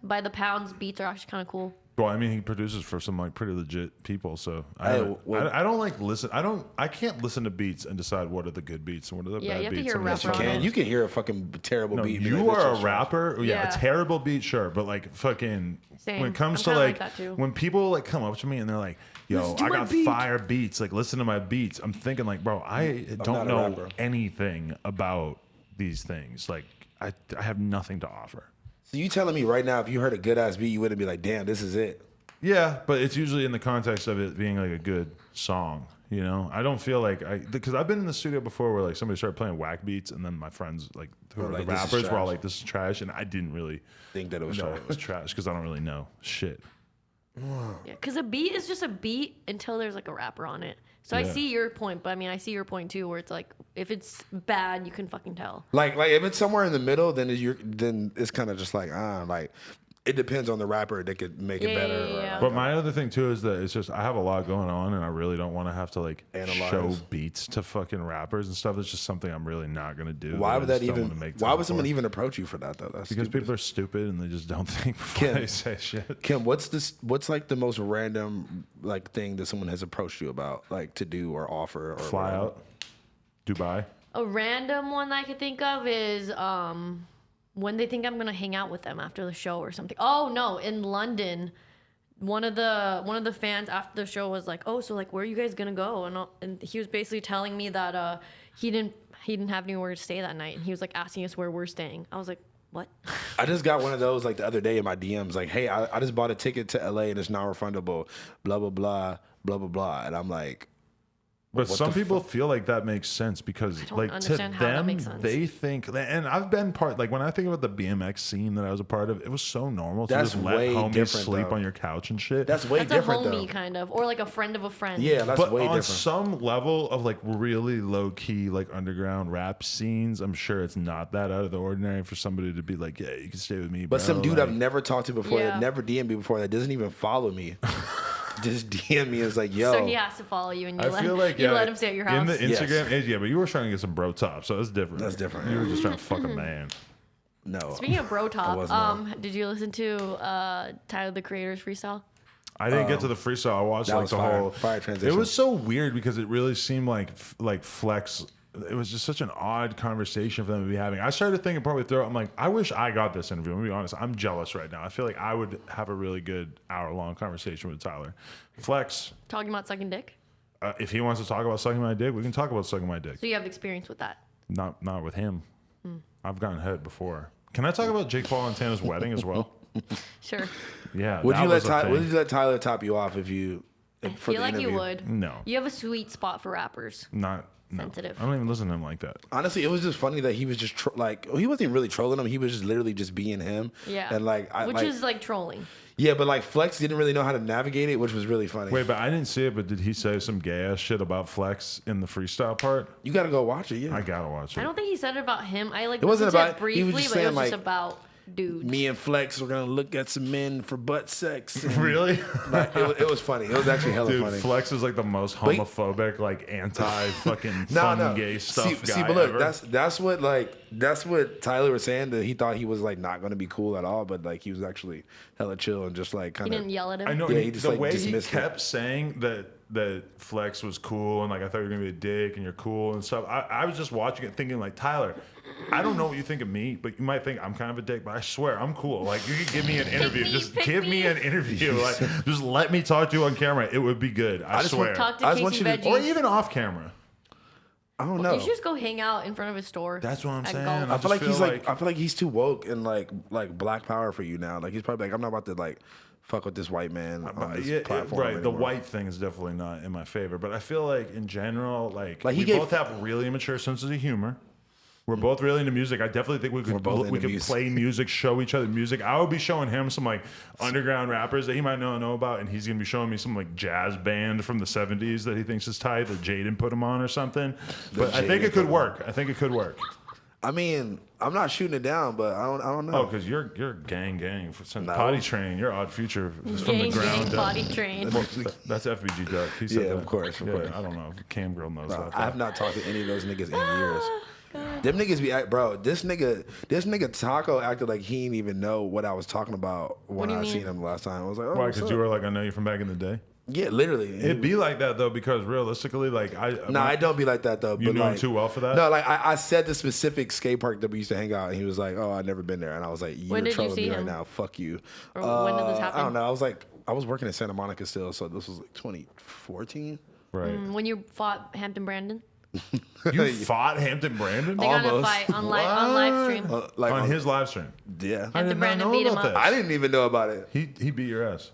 by the Pound's beats are actually kind of cool. Well, I mean, he produces for some like pretty legit people, so I, Hey, haven't- well- I don't like listen. I can't listen to beats and decide what are the good beats and what are the Yeah, bad you have to beats. hear a I'm gonna rapper check on it it. out. You can hear a fucking terrible No, beat. and be you like, this are a shit's trash. rapper. Yeah, Yeah. a terrible beat, sure, but like fucking Same. when it comes I'm to kinda like, like that too. when people like come up to me and they're like, "Yo, Listen to I my got beat." fire beats. Like, listen to my beats." I'm thinking like, bro, I not don't a know rapper. anything about these things. Like, I have nothing to offer. So you telling me right now, if you heard a good ass beat, you wouldn't be like, damn, this is it. Yeah, but it's usually in the context of it being like a good song. You know, I don't feel like because I've been in the studio before where like somebody started playing whack beats and then my friends like who Were are like, the "This is rappers were all trash." like, "This is trash," and I didn't really Think that it was know trash. it was trash because I don't really know shit. Yeah, because a beat is just a beat until there's like a rapper on it. So I Yeah. see your point, but I mean, I see your point too, where it's like if it's bad, you can fucking tell. Like if it's somewhere in the middle, then it's kind of just like like it depends on the rapper that could make it Yeah, better. yeah, or, yeah. But my other thing too is that it's just I have a lot going on and I really don't want to have to like Analyze. show beats to fucking rappers and stuff. It's just something I'm really not gonna do. why I would just that don't even? wanna make Why time would someone for. even approach you for that though? That's Because stupid. people are stupid and they just don't think before Kim. they say shit. Kim, what's like the most random like thing that someone has approached you about, like to do or offer or Fly whatever? out, Dubai. A random one that I could think of is when they think I'm gonna hang out with them after the show or something. Oh no, in London, one of the fans after the show was like, "Oh, so like where are you guys gonna go?" And he was basically telling me that he didn't have anywhere to stay that night, and he was like asking us where we're staying. I was like, what? I just got one of those like the other day in my DMs, like, hey, I just bought a ticket to LA and it's not refundable, blah, blah, blah, blah, blah, blah. And I'm like, But what some the people feel like that makes sense because, don't like, to understand how that them, makes sense. they think, and I've been part, like, when I think about the BMX scene that I was a part of, it was so normal to That's just let way homies different, sleep though. on your couch and shit. That's way That's different a homie though. kind of, or like a friend of a friend. Yeah, that's but way on different. some level of, like, really low key, like, underground rap scenes, I'm sure it's not that out of the ordinary for somebody to be like, yeah, you can stay with me, But bro. some dude like, I've never talked to before, Yeah. that never DM'd me before, that doesn't even follow me, just DM me and is like, yo. So he has to follow you, and you I let feel like you yeah, let him stay at your house. in the Yes. Instagram age, yeah, but you were trying to get some bro top, so that's different. That's different, You were just trying to fuck a man. No. Speaking of bro was top, not. did you listen to Tyler the Creator's freestyle? I didn't get to the freestyle. I watched that like was the fire. whole Fire transition. It was so weird because it really seemed like Flex. It was just such an odd conversation for them to be having. I started thinking partway through, I'm like, I wish I got this interview. I'm gonna be honest. I'm jealous right now. I feel like I would have a really good hour-long conversation with Tyler. Flex, Talking about sucking dick. if he wants to talk about sucking my dick, we can talk about sucking my dick. So you have experience with that. Not with him. I've gotten head before. Can I talk about Jake Paul and Tana's wedding as well? Sure. Yeah. Would that you let was a Would thing. you let Tyler top you off if you? I for feel the like you interview? would. No. You have a sweet spot for rappers. Not. No. Sensitive. I don't even listen to him like that. Honestly, it was just funny that he was just like he wasn't even really trolling him. He was just literally just being him. Yeah. And like, Which is like trolling. yeah, but like Flex didn't really know how to navigate it, which was really funny. Wait, but I didn't see it. But did he say some gay ass shit about Flex in the freestyle part? You got to go watch it. Yeah. I gotta watch it. I don't think he said it about him. I like It wasn't listened to about- it briefly, he was just but it saying, was just like, about dudes. Me and Flex were gonna look at some men for butt sex. And, Really? like, it was funny. It was actually hella Dude, funny. Flex is like the most But- homophobic, like anti fucking No, fun no. gay stuff guy See, but look, ever. that's what Tyler was saying, that he thought he was like not gonna be cool at all, but like he was actually hella chill and just like He kind didn't of. yell at him. I know Yeah, he, he just, the like, way he dismissed it. kept saying that Flex was cool and like I thought you were gonna be a dick and you're cool and stuff. I was just watching it thinking like, Tyler, I don't know what you think of me, but you might think I'm kind of a dick, but I swear I'm cool. Like you could give me an interview. me, Just pick give me me. an interview. Like just let me talk to you on camera. It would be good. I just swear. want- Talk to I just want Casey you to- Veggies. Or even off camera. I don't know. You should just go hang out in front of his store. That's what I'm at saying. Golf. I just feel like feel he's like like- I feel like he's too woke and like black power for you now. Like he's probably like, I'm not about to like fuck with this white man on this Yeah, platform. right. The anymore. white thing is definitely not in my favor, but I feel like in general, like Like, he we gave- both have really immature senses of humor. We're both really into music. I definitely think we We're both could into music. play music, show each other music. I would be showing him some like underground rappers that he might not know about, and he's gonna be showing me some like jazz band from the '70s that he thinks is tight that Jaden put him on or something. But I think Jaden it could put work. I think it could work. I mean, I'm not shooting it down, but I don't know. Oh, because you're gang from No. potty train. Your Odd Future is from the Gang, ground gang, up. body train. That's FBG Duck. He said Yeah, that. of course, of Yeah, course. I don't know if Cam Girl knows that. I have not talked to any of those niggas in years. Them niggas be bro. This nigga Taco acted like he didn't even know what I was talking about when do you I mean? seen him last time. I was like, oh, Why? what's Because up? you were like, I know you from back in the day. Yeah, literally. It'd be like that though, because realistically, like No, I don't be like that though. You but knew him like, too well for that? No, like I said the specific skate park that we used to hang out, and he was like, "Oh, I've never been there," and I was like, "You're When did you trolling see me right him? now. Fuck you." Or when did this I happen? don't know. I was working in Santa Monica still, so this was like 2014. right. When you fought Hampton Brandon, You fought Hampton Brandon they got in a Almost. fight on live stream. Like on his live stream. yeah. I Hampton did not Brandon know beat him about up. this. I didn't even know about it. He beat your ass.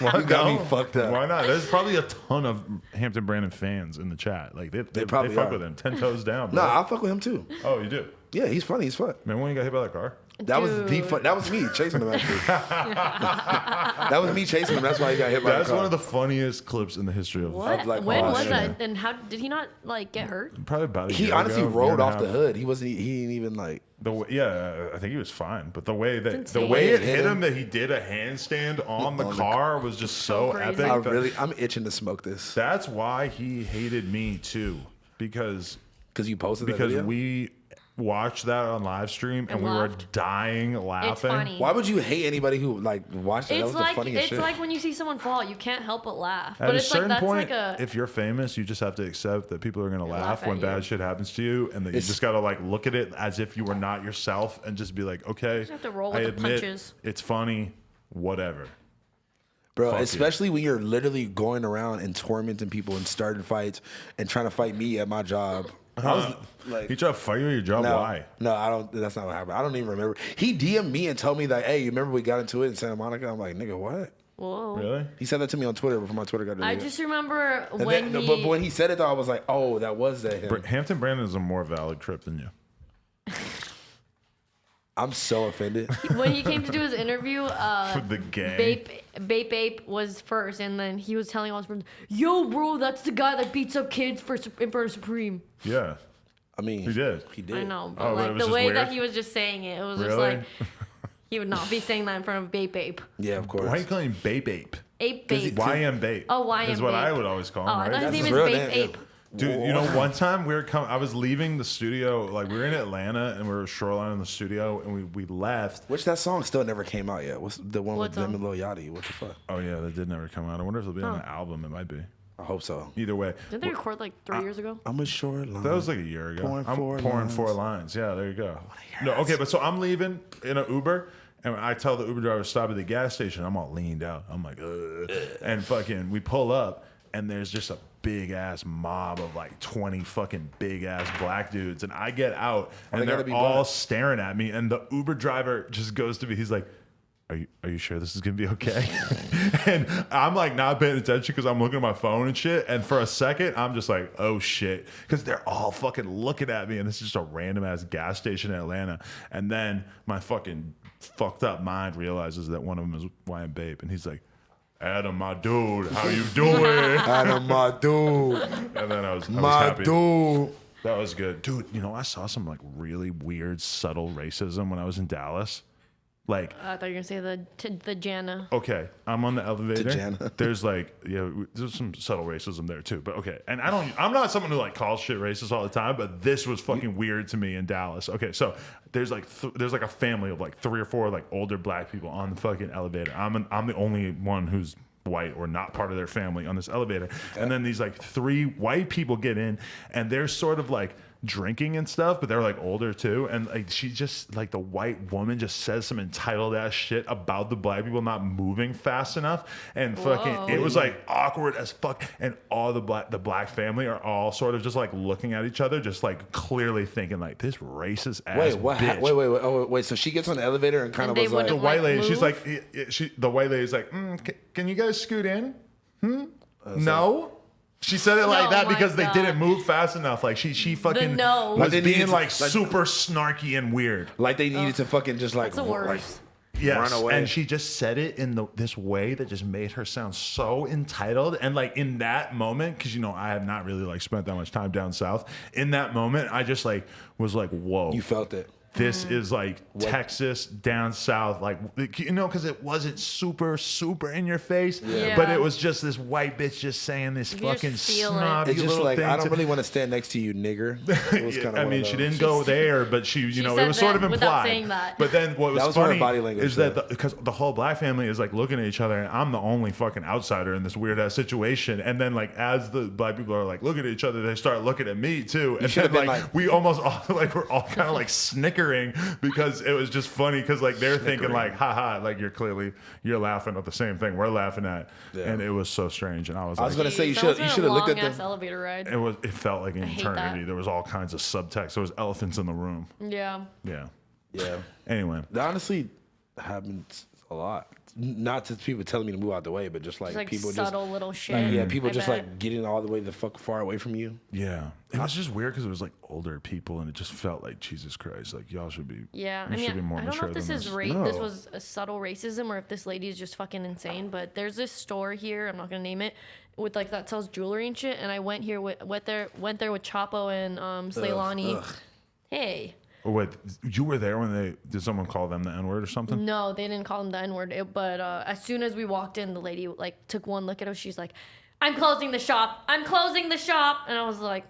You got me fucked up. Why not? There's probably a ton of Hampton Brandon fans in the chat. Like they probably fuck are. with him 10 toes down. No, Bro. I'll fuck with him too. Oh, you do. Yeah, he's funny. He's fun. Man, when you got hit by that car? That was the Dude. fun. That was me chasing him. Actually, that was me chasing him. That's why he got hit by That's the car. one of the funniest clips in the history of What? like, when oh, was shit. that? And how did he not like get hurt? probably about a He year honestly ago, year rolled and a off the half. hood. He didn't even like. Yeah, I think he was fine. But the way It's the insane. way it Hit hit him. him that he did a handstand on the On the car was just so crazy. epic. I'm itching to smoke this That's why he hated me too, because because you posted that video? we watched that on live stream and we were laughed. dying laughing. It's funny. Why would you hate anybody who like watched it? That It's was like the funniest it's shit. like when you see someone fall, you can't help but laugh. At But a it's like certain that's point, like a if you're famous, you just have to accept that people are gonna laugh at when you. bad shit happens to you, and that you It's- just gotta like look at it as if you were not yourself and just be like, okay, have to roll I with the admit punches. it's funny, whatever. Bro, Fuck you. especially when you're literally going around and tormenting people and starting fights and trying to fight me at my job. I was like, He tried to fight you at your job. no, Why? no, I don't. That's not what happened. I don't even remember. He DM'd me and told me that, hey, you remember we got into it in Santa Monica? I'm like, nigga, what? Whoa. Really? He said that to me on Twitter before my Twitter got deleted. I just remember And when then, he. but when he said it, though, I was like, oh, that was that him. Hampton Brandon is a more valid Crip than you. I'm so offended. When he came to do his interview, For the gang. Bape Ape was first, and then he was telling all his friends, "Yo, bro, that's the guy that beats up kids for in front of Supreme." Yeah. I mean, He did. He did. I know, but Oh, but it like was the just way weird? that he was just saying it, it was just Really? like he would not be saying that in front of Bape Ape. Yeah, of course. Why are you calling him Bape Ape? Ape Bape. YM Bape. Oh, YM is what Bape. I would always call him, Oh, I right? thought his That's name his is real Bape name, yeah. Ape. Dude, you know, one time I was leaving the studio, like we were in Atlanta and we were shoreline in the studio and we left. Which that song still never came out yet. What's the one What with them song? and Lil Yachty? What the fuck? Oh yeah, that did never come out. I wonder if it'll be on the album. It might be. I hope so. Either way. Didn't they record like 3 years ago? I'm a short line. That was like a year ago. Pouring I'm four pouring lines. 4 lines. Yeah, there you go. No, okay, but so I'm leaving in an Uber, and I tell the Uber driver to stop at the gas station. I'm all leaned out. I'm like, ugh. And fucking, we pull up, and there's just a big ass mob of like 20 fucking big ass black dudes, and I get out, they and gotta they're be all black? staring at me, and the Uber driver just goes to me. He's like, Are you sure this is gonna be okay? And I'm like not paying attention because I'm looking at my phone and shit. And for a second, I'm just like, oh shit, because they're all fucking looking at me, and this is just a random ass gas station in Atlanta. And then my fucking fucked up mind realizes that one of them is YM Bape, and he's like, Adam, my dude, how you doing? Adam, my dude. And then I was My happy. dude. That was good, dude. You know, I saw some like really weird, subtle racism when I was in Dallas. Like, I thought you were gonna say the Jana. okay, I'm on the elevator. Jana. There's like, yeah, there's some subtle racism there too. But okay, and I'm not someone who like calls shit racist all the time, but this was fucking weird to me in Dallas. Okay, so there's like there's like a family of like 3 or 4 like older black people on the fucking elevator. I'm the only one who's white or not part of their family on this elevator. And then these like 3 white people get in, and they're sort of like drinking and stuff, but they're like older too. And like she just like the white woman just says some entitled ass shit about the black people not moving fast enough, and fucking Whoa. it was like awkward as fuck. And all the black family are all sort of just like looking at each other, just like clearly thinking like this racist ass Wait, what? bitch. Wait. So she gets on the elevator and kind of And was they like, The wouldn't white like lady, she's move? like, the white lady's like, can you guys scoot in? No. She said it like Oh that my because they God. didn't move fast enough. Like she fucking no. was Like they being needed to- like like- super snarky and weird. like they needed to fucking just like, That's the worst. Yes, run away. and she just said it in this way that just made her sound so entitled. And like in that moment, because you know I have not really like spent that much time down south. In that moment, I just like was like, whoa. you felt it. This is like Texas down south, like, you know, because it wasn't super in your face, Yeah. but it was just this white bitch just saying this You just fucking feel it. snobby It's just little like, thing. I don't to- really want to stand next to you, nigger. It was Yeah, kind of I mean, she didn't go there, but she, you know, it said was sort of that implied. without saying that. But then what was, That was her funny body language, is that though. because the whole black family is like looking at each other, and I'm the only fucking outsider in this weird ass situation. And then like as the black people are like looking at each other, they start looking at me too. And should then have been like like- we almost all like we're all kind of like snickering because it was just funny because like they're thinking like, haha, like you're laughing at the same thing we're laughing at, Yeah. and it was so strange. And I was I was like, gonna say you Jeez, should that was have looked at long-ass the. elevator ride. it felt like an hate eternity. that. There was all kinds of subtext. There was elephants in the room. Yeah. Yeah. Yeah, Anyway, that honestly happens a lot. Not to people telling me to move out the way, but just like, Just like people subtle little shit. just yeah, people I just bet. like getting all the way the fuck far away from you. yeah, it was just weird because it was like older people, and it just felt like Jesus Christ, like y'all should be. Yeah, you I should be mean, more I don't know mature if this than is this. this No. was a subtle racism or if this lady is just fucking insane. But there's this store here, I'm not gonna name it, with like that sells jewelry and shit. And I went there with Chapo and Slaylani. ugh. Hey, Oh, wait, you were there when did someone call them the N word or something? no, they didn't call him the N word. But as soon as we walked in, the lady like took one look at us. She's like, "I'm closing the shop. I'm closing the shop." And I was like,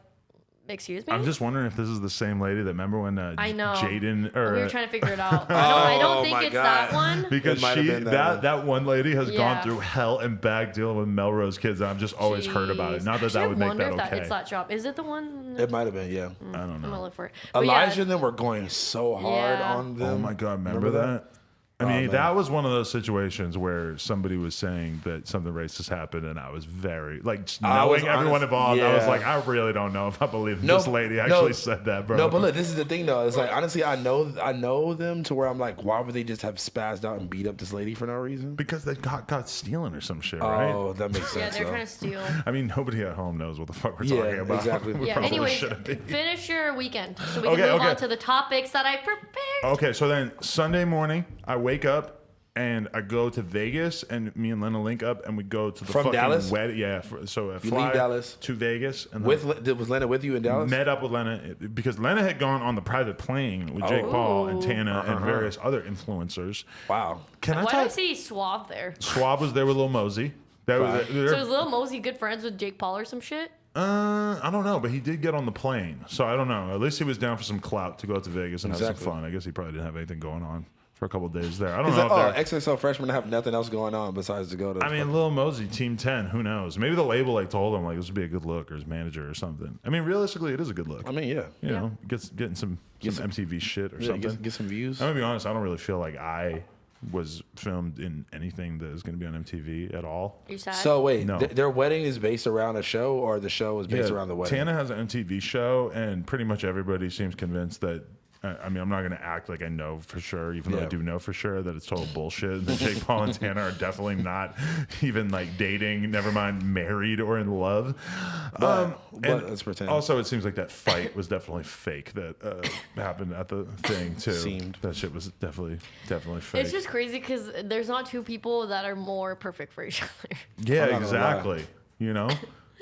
"Excuse me." I'm just wondering if this is the same lady that remember when I know. Jaden we or were trying to figure it out. I don't Oh think my it's God. that one. because It might have she been that that one lady has gone Yeah. through hell and back dealing with Melrose kids, and I've just always heard about it. Jeez. Not that Actually, that would make I wonder that if okay. it's that shop. Is it the one? It might have been, yeah. I don't I'm gonna know. look for it. But yeah, Elijah and them were going so hard Yeah. on them. Oh my god, remember that? I mean, man. that was one of those situations where somebody was saying that something racist happened, and I was very like just I was knowing everyone honest- involved. I was yeah. like, I really don't know if I believe No, this lady no, actually said that, bro. No, but look, this is the thing though. It's like honestly, I know them to where I'm like, why would they just have spazzed out and beat up this lady for no reason? because they got stealing or some shit, right? Oh, that makes Yeah, sense. they're though. trying to steal. I mean, nobody at home knows what the fuck we're Yeah, talking about. exactly. We Yeah. probably Anyways, shouldn't be. finish your weekend so we Okay, can move okay. on to the topics that I prepared. Okay, so then Sunday morning, I wake up and I go to Vegas, and me and Lena link up, and we go to the From fucking Dallas? wedding. Yeah, so I You fly leave Dallas? to Vegas, and then Was Lena with you in Dallas? met up with Lena because Lena had gone on the private plane with Jake Paul and Ooh. Tana and various other influencers. Wow. Can I Why do I tell? see Suave there? Swab was there with Lil Mosey. That was, So is Lil Mosey good friends with Jake Paul or some shit? I don't know, but he did get on the plane, so I don't know. At least he was down for some clout to go to Vegas and have Exactly. some fun. I guess he probably didn't have anything going on for a couple of days there. I don't He's know like, if they're. XXL freshmen have nothing else going on besides to go to. I mean, Lil Mosey, Team 10, who knows? Maybe the label like told him like this would be a good look, or his manager or something. I mean, realistically, it is a good look. I mean, yeah. You know, getting some MTV shit or Yeah, something. get some views. I'm gonna be honest, I don't really feel like I was filmed in anything that is gonna be on MTV at all. You sad? So wait, No. their wedding is based around a show, or the show is based around the wedding? Tana has an MTV show, and pretty much everybody seems convinced that. I mean, I'm not going to act like I know for sure, even though I Yeah. do know for sure that it's total bullshit. And that Jake Paul and Tana are definitely not even like dating, never mind married or in love. But and let's pretend. Also, it seems like that fight was definitely fake that happened at the thing too. Seemed. That shit was definitely fake. It's just crazy because there's not two people that are more perfect for each other. yeah, I'm not gonna exactly. You know,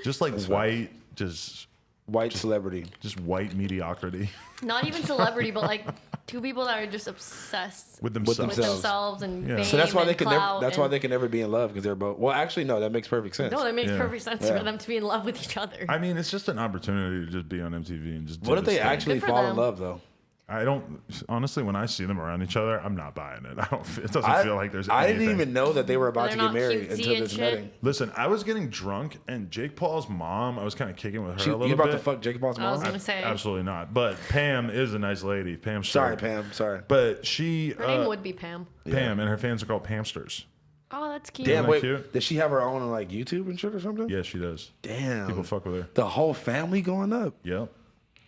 just like white, just White celebrity. white mediocrity Not even celebrity, but like two people that are just obsessed with with themselves. themselves and Yeah. fame So that's why they and can never. clout That's why and- they can never be in love because they're both. Well, actually, no. That makes perfect sense. No, that makes Yeah. perfect sense Yeah. for them to be in love with each other. I mean, it's just an opportunity to just be on MTV and just. Do What if this they thing. actually Good for fall in them. love though? I don't honestly. When I see them around each other, I'm not buying it. I don't. It doesn't feel like there's. I anything. didn't even know that they were about They're to get not married cutesy until and this shit. wedding. Listen, I was getting drunk, and Jake Paul's mom. I was kind of kicking with her a little You about bit. to fuck Jake Paul's I was mom? gonna say Absolutely not. But Pam is a nice lady. Pam. Sorry, Sturr. Pam. Sorry. But she. her name would be Pam. Pam, and her fans are called Pamsters. Oh, that's cute. Damn, that wait. cute? Does she have her own on like YouTube and shit or something? Yeah, she does. Damn. People fuck with her. The whole family going up. Yep.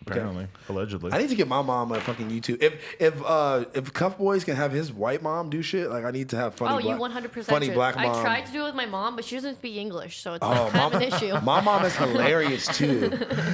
Apparently, allegedly. I need to get my mom a fucking YouTube. If Cuff Boys can have his white mom do shit, like I need to have funny. Oh, you black, 100% funny should. black I mom. tried to do it with my mom, but she doesn't speak English, so it's Oh, kind of an issue. My mom is hilarious too.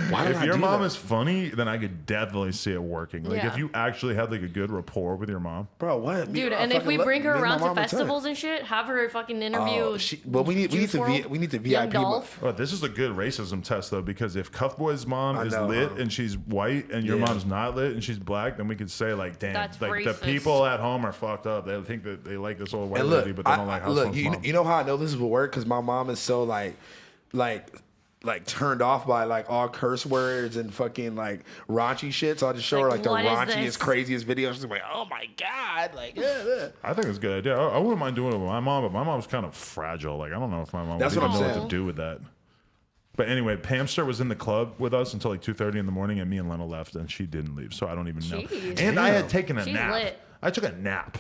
Why did If I your do mom that? is funny, then I could definitely see it working. Like Yeah. if you actually had like a good rapport with your mom. Bro, what? Dude, I and if fucking we bring her me and my around to mom are tight. festivals and shit, have her fucking interview. Well, we need Juice to WRLD, we need to Young VIP. Dolph. Oh, this is a good racism test though, because if Cuffboy's mom I is know, lit huh? and she's white and your Yeah. mom's not lit and she's black, then we could say like, damn, That's like the racist. people at home are fucked up. They think that they like this old white And look, lady, but they don't like House Phone's mom. you know how I know this will work because my mom is so like turned off by like all curse words and fucking like raunchy shit. So I just show her Like, like the what is raunchiest, this? craziest videos. She's like, oh my god, like yeah. I think it's a good idea. I wouldn't mind doing it with my mom, but my mom's kind of fragile. Like I don't know if my mom That's would what even I'm know saying. what to do with that. But anyway, Pamster was in the club with us until like 2:30 in the morning, and me and Lena left, and she didn't leave, so I don't even know. Jeez. And I Damn. had taken a She's nap. lit. I took a nap,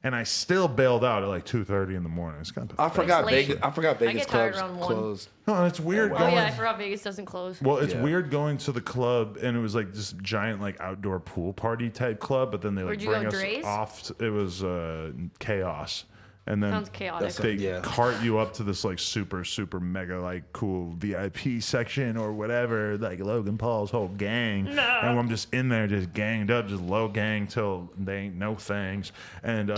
and I still bailed out at like 2:30 in the morning. It's kind of I forgot late. Vegas. I forgot Vegas get tired clubs around 1. closed. no, and it's weird Oh going. yeah, I forgot Vegas doesn't close. Well, it's Yeah. weird going to the club, and it was like this giant like outdoor pool party type club, but then they like Where'd you bring go, us Dre's? off. It was Chaos. And then Sounds chaotic. they Yeah. cart you up to this like super mega like cool VIP section or whatever, like Logan Paul's whole gang. And I'm just in there just ganged up, just low gang till they ain't no things. And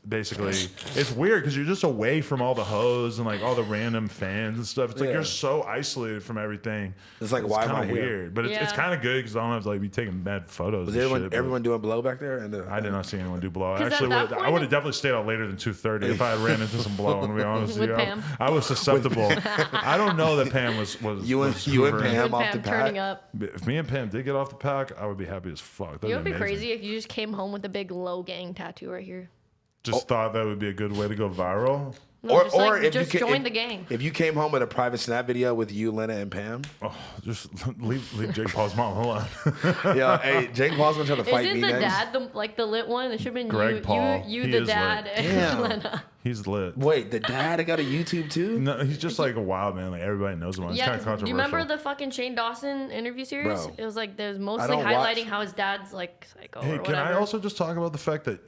basically it's weird because you're just away from all the hoes and like all the random fans and stuff. It's like Yeah. you're so isolated from everything. It's like, why am kind I of here? weird, but it's Yeah. kind of good because I don't have to like be taking mad photos. Was and everyone shit, but everyone doing blow back there? And I did not see anyone do blow. 'Cause at Actually, that I point- would have definitely stayed out later than 2:30 if I had ran into some blow. To be honest With with you, Pam. I was susceptible. I don't know that Pam was You and hoovering. Pam With off Pam the turning pack. up. If me and Pam did get off the pack, I would be happy as fuck. That'd You know what'd be amazing. crazy if you just came home with a big low gang tattoo right here. Just thought that would be a good way to go viral. No, just, or like, if just you join the gang. If you came home with a private snap video with you, Lena, and Pam. Oh, just leave Jake Paul's mom alone. Yeah, hey, Jake Paul's gonna try to fight Isn't me the next. dad the lit one? It should have been Greg Paul. you, He the is dad, lit. and Damn. Lena. He's lit. Wait, the dad got a YouTube too? No, he's just like a wild man. Like everybody knows him. It's Yeah, kind of 'cause do you controversial. remember the fucking Shane Dawson interview series? Bro. It was like there's mostly don't highlighting watch- how his dad's like psycho Hey, or can whatever. I also just talk about the fact that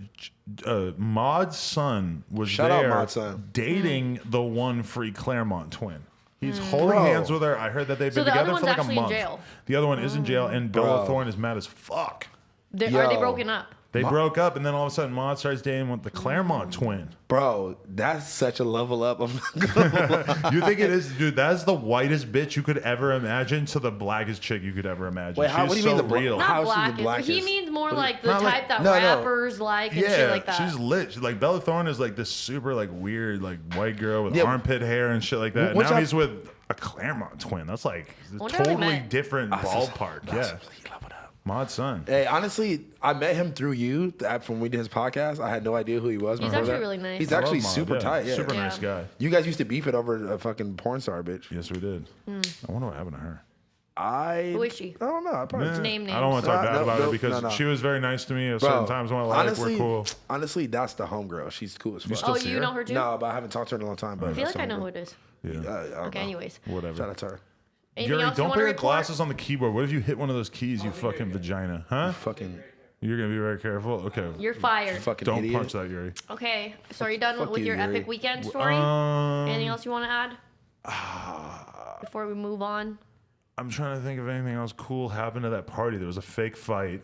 Maud's son was Shout out there Maud's son. dating Mm. the one free Claremont twin? He's holding hands with her. I heard that they've So been the other together one's for like a actually in month. jail. The other one is in jail, and Bella Bro. Thorne is mad as fuck. Are they Yo. broken up? They broke up, and then all of a sudden, Maud starts dating with the Claremont twin. Bro, that's such a level up. You think it is, dude? That's the whitest bitch you could ever imagine to the blackest chick you could ever imagine. Wait, how- She's what do you mean so the bla- real? How is she Not the blackest. He blackest? means more like the Not like- type that no, no. rappers like and shit like that. she's lit. She's like Bella Thorne is like this super like weird like white girl with Yeah. armpit hair and shit like that. Which Now I- he's with a Claremont twin. That's like a wonder how they totally met. different ballpark. Yeah, He leveled up. Maud's son. Hey, honestly, I met him through you when we did his podcast. I had no idea who he was. He's before actually that. really nice. He's I actually love Maud, super yeah. tight. Yeah. Super Yeah. nice guy. You guys used to beef it over a fucking porn star, bitch. Yes, we did. Hmm. I wonder what happened to her. Who is she? I don't know. I probably Eh, Name I don't want to talk names. bad No, about no, it because no. she was very nice to me at Bro, certain times in my life. honestly, We're cool. honestly, that's the homegirl. She's cool as fuck. still Oh, see you her? know her too? No, but I haven't talked to her in a long time. But I feel that's like I the know who homegirl. it is. Yeah. I don't Okay, know. anyways. Whatever. Shout out to her. Anything Yuri, else you don't want put to your report? glasses on the keyboard. What if you hit one of those keys, you fucking vagina? Huh? Fucking You're going to be very careful? Okay. You're fired. fucking Don't idiot. punch that, Yuri. Okay, so are you done Fuck with you, your Yuri. epic weekend story? Anything else you want to add? Before we move on? I'm trying to think if anything else cool happened at that party. There was a fake fight.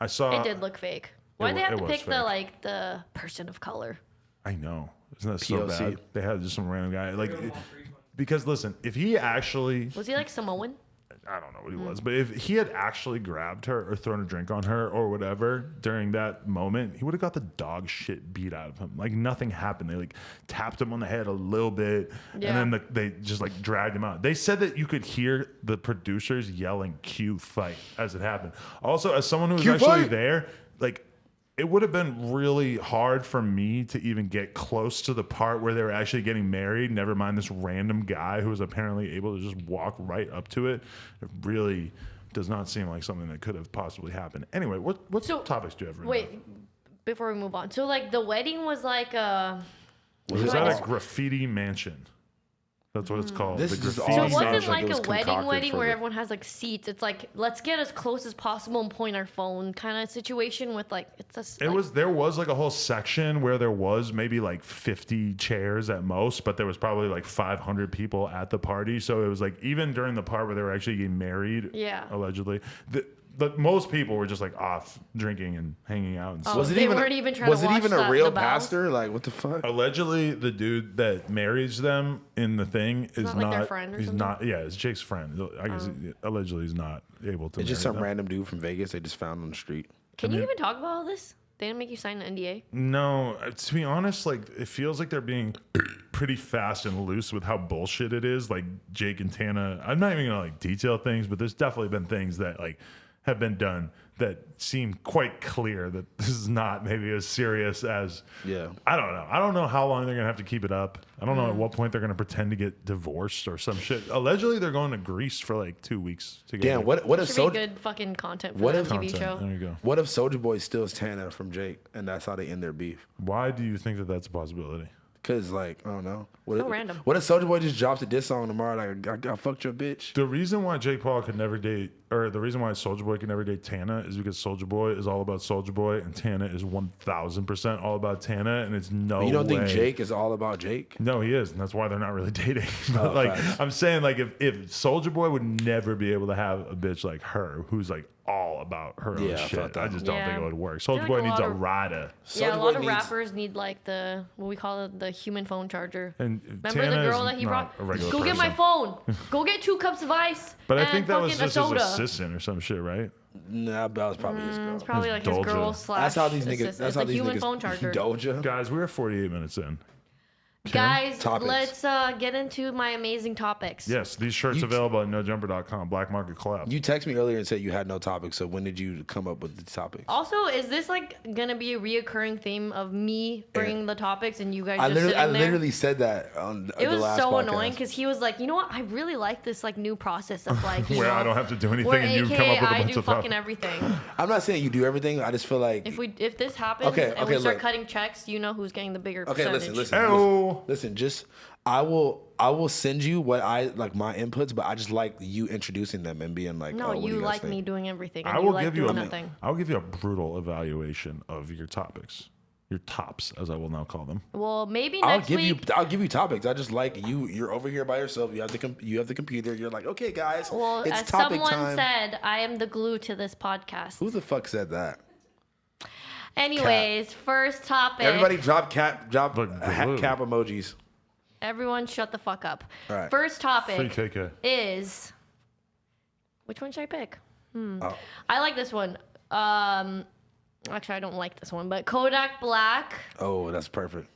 I saw. It did look fake. Why'd they wa- have it to was pick the fake. like the person of color? I know. Isn't that so POC. bad? They had just some random guy. Like, because listen, if he actually, Was he like Samoan? I don't know what he was, but if he had actually grabbed her or thrown a drink on her or whatever during that moment, he would have got the dog shit beat out of him. Like nothing happened. They like tapped him on the head a little bit, Yeah. and then they just like dragged him out. They said that you could hear the producers yelling "Q fight" as it happened. Also, as someone who was Q actually fight? there, like. It would have been really hard for me to even get close to the part where they were actually getting married. Never mind this random guy who was apparently able to just walk right up to it. It really does not seem like something that could have possibly happened. Anyway, what So, topics do you have? Wait, before we move on. So like the wedding was like it was Right. at a graffiti mansion. That's what it's called. This The is just graffiti so all it sounds wasn't mansion. like it like was a wedding concocted for where the- everyone has like seats. It's like let's get as close as possible and point our phone kind of situation with like it's a It was there was like a whole section where there was maybe like 50 chairs at most, but there was probably like 500 people at the party. So it was like even during the part where they were actually getting married, Yeah. allegedly, the most people were just like off drinking and hanging out and stuff. Oh, they weren't even trying Was to it watch even the a real vows? pastor? Like, what the fuck? Allegedly, the dude that marries them in the thing is not like their not. friend or He's something? not. Yeah, it's Jake's friend. I guess allegedly he's not able to. It's just marry some them. random dude from Vegas they just found on the street. Can you even talk about all this? They didn't make you sign an NDA. No, to be honest, like it feels like they're being pretty fast and loose with how bullshit it is. Like Jake and Tana, I'm not even gonna like detail things, but there's definitely been things that like have been done that seem quite clear that this is not maybe as serious as. Yeah. I don't know. I don't know how long they're gonna have to keep it up. I don't know Mm. at what point they're gonna pretend to get divorced or some shit. Allegedly, they're going to Greece for like 2 weeks together. Damn, what if Should be Soulja good fucking content for what the if- TV Content. show. There you go. what if Soulja Boy steals Tana from Jake and that's how they end their beef? Why do you think that that's a possibility? Cause like I don't know. What So if, random. What if Soulja Boy just drops a diss song tomorrow? Like I fucked your bitch. The reason why Jake Paul could never date, or the reason why Soulja Boy could never date Tana is because Soulja Boy is all about Soulja Boy and Tana is 1000% all about Tana, and it's no You don't way. think Jake is all about Jake? No, he is, and that's why they're not really dating. But Oh, like, facts. I'm saying, like, if Soulja Boy would never be able to have a bitch like her, who's like all about her Yeah, own I shit, felt that. I just don't Yeah. think it would work. I feel Soulja like Boy a needs lot a of- rider, Yeah, Soulja a Boy lot of needs- rappers need like the what we call it, the human phone charger. and Remember Tana the girl is that he not brought? a regular Go get my person. phone. Go get 2 cups of ice. But I and think that was fucking a just his soda. assistant or some shit, right? Nah, that was probably his girl. It's probably like his Doja. girl slash. That's how these niggas. assistant. That's It's how a these human niggas. phone charger. Doja. Guys, we're 48 minutes in. Guys, Topics. let's get into my amazing topics. Yes, these shirts available at nojumper.com. Black Market Collab. You texted me earlier and said you had no topics. So when did you come up with the topics? Also, is this like gonna be a reoccurring theme of me bringing the topics and you guys just I sitting there? literally said that on It the was last so podcast. annoying because he was like, you know what? I really like this like new process of like, you Where know, I don't have to do anything where and you AKA come up with a I bunch do of fucking topics. everything. I'm not saying you do everything. I just feel like If this happens Okay, and we okay, start look. cutting checks, you know who's getting the bigger okay, percentage. listen. Just I will send you what I like my inputs, but I just like you introducing them and being like, No, oh, what do you guys like think? me doing everything, and I you will like give you doing a nothing. I will give you a brutal evaluation of your topics, your tops, as I will now call them. Well, maybe I'll next give week. you topics. I just like you. You're over here by yourself. You have the computer. You're like, okay, guys, Well, it's as topic someone time. said, I am the glue to this podcast. Who the fuck said that? Anyways, first topic. Everybody drop cap Look, blue. cap emojis. Everyone shut the fuck up. All right. First topic Free KK. is, which one should I pick? Oh. I like this one. Actually, I don't like this one, but Kodak Black. Oh, that's perfect.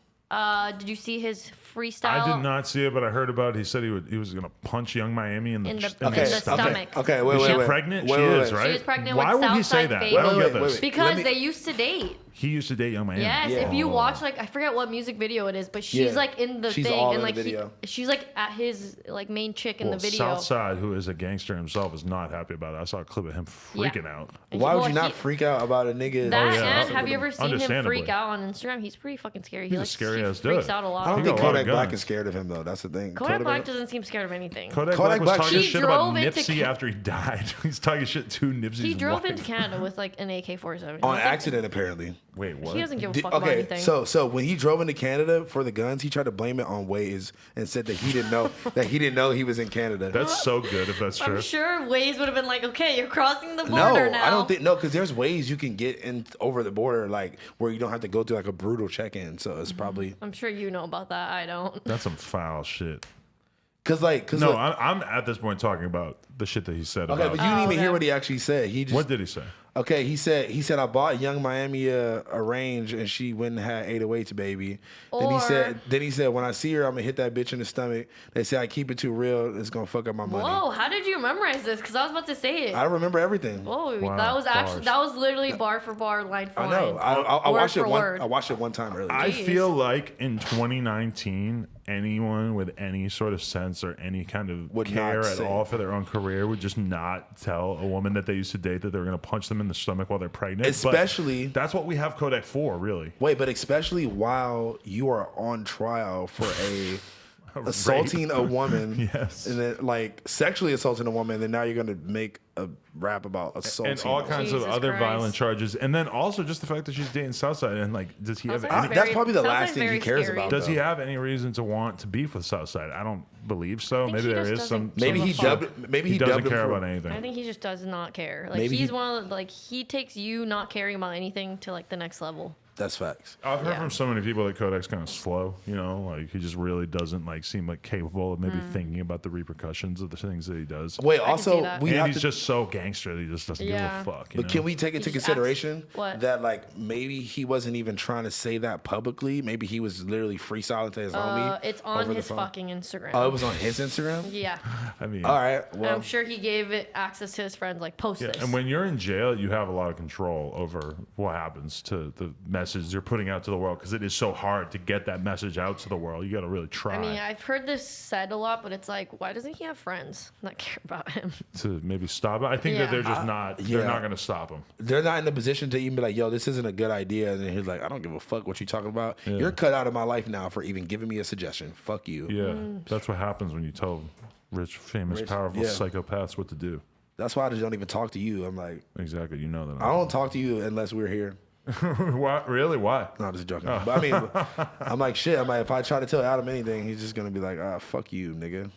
Did you see his freestyle? I did not see it, but I heard about it. He said he was gonna punch Young Miami in the, In the Okay, stomach. Okay, Is wait, she wait, wait. pregnant? Wait, she wait, is, wait. right? She is pregnant Why with would he say Southside that? Baby. I don't Wait, get wait, this. wait. Because Let me- they used to date. He used to date Young Miami. Yes, Yeah. if you watch like I forget what music video it is, but she's Yeah. like in the She's thing all and in the like video. she's like at his like main chick in Well, the video. Southside, who is a gangster himself, is not happy about it. I saw a clip of him freaking out. Why would you Well, not freak out about a nigga? That yeah, and have you ever seen him understandably. freak out on Instagram? He's pretty fucking scary. He's a like, scary he ass freaks dude. out a lot. I don't He think got a lot of Kodak Black guns. is scared of him though. That's the thing. Kodak Black doesn't seem scared of anything. Kodak Kodak Black was Black- talking He shit about drove into Nipsey Ca- after he died. He's talking shit to Nipsey's He drove wife. into Canada with like an AK-47. On accident, apparently. Wait, what? He doesn't give a fuck about Okay, anything. so when he drove into Canada for the guns, he tried to blame it on Waze and said that he didn't know he was in Canada. That's so good if that's true. I'm sure Waze would have been like, okay, you're crossing the no, border now. I don't think because there's ways you can get in over the border like where you don't have to go through like a brutal check-in. So it's probably I'm sure you know about that. I don't. That's some foul shit. because No, look, I'm at this point talking about the shit that he said okay, about. but you didn't even okay. hear what he actually said. He just What did he say? Okay, he said I bought Young Miami a range and she went and had 808s, baby. Or- Then he said when I see her I'm gonna hit that bitch in the stomach. They say I keep it too real, it's gonna fuck up my money. Whoa, how did you memorize this? Because I was about to say it. I remember everything. Whoa, Wow, that was actually bars. literally bar for bar, line for I line. know. I Word watched it for one. word. I watched it one time earlier. I Jeez. feel like in 2019, anyone with any sort of sense or any kind of Would care not at say. all for their own career would just not tell a woman that they used to date that they were going to punch them in the stomach while they're pregnant. But Especially- that's what we have Kodak for, really. Wait, but especially while you are on trial for assaulting a woman, Yes. and then like sexually assaulting a woman, and then now you're gonna make a rap about assaulting And all a woman. kinds of Jesus other Christ. violent charges, and then also just the fact that she's dating Southside, and like, does he have Southside's any? That's probably the Sounds last like thing he very cares scary. about. Does he though. have any reason to want to beef with Southside? I don't believe so. think Maybe he there just is some. doesn't Maybe give he a fuck. dubbed. Maybe He he doesn't dubbed him care for- about anything. I think he just does not care. Like Maybe he's he- one of the, like he takes you not caring about anything to like the next level. That's facts. I've heard Yeah. from so many people that Kodak's kind of slow, you know, like he just really doesn't like seem like capable of maybe thinking about the repercussions of the things that he does. Wait, can see also that. we And have he's to. just so gangster that he just doesn't Yeah. give a fuck. You But know? can we take into He just consideration acts- what? that like maybe he wasn't even trying to say that publicly? Maybe he was literally freestyling to his homie. It's on over the his phone. fucking Instagram. Oh, it was on his Instagram. Yeah, I mean, All right. Well, I'm sure he gave it access to his friends. Like post yeah, this. and when you're in jail, you have a lot of control over what happens to the message you're putting out to the world because it is so hard to get that message out to the world. You got to really try I mean, I've heard this said a lot, but it's like, why doesn't he have friends that care about him? to maybe stop it. I think Yeah. that they're just not. yeah. They're not going to stop him. they're not in the position to even be like, "Yo, this isn't a good idea," and then he's like, "I don't give a fuck what you talking about. You're cut out of my life now for even giving me a suggestion. Fuck you." Yeah, that's what happens when you tell rich, famous, Rich, powerful yeah. psychopaths what to do. That's why I just don't even talk to you. I'm like, Exactly. You know that. I don't talk to you unless we're here. Why? Really? Why? No, I'm just joking. But I mean, I'm like, shit. I'm like, if I try to tell Adam anything, he's just gonna be like, "Ah, fuck you, nigga."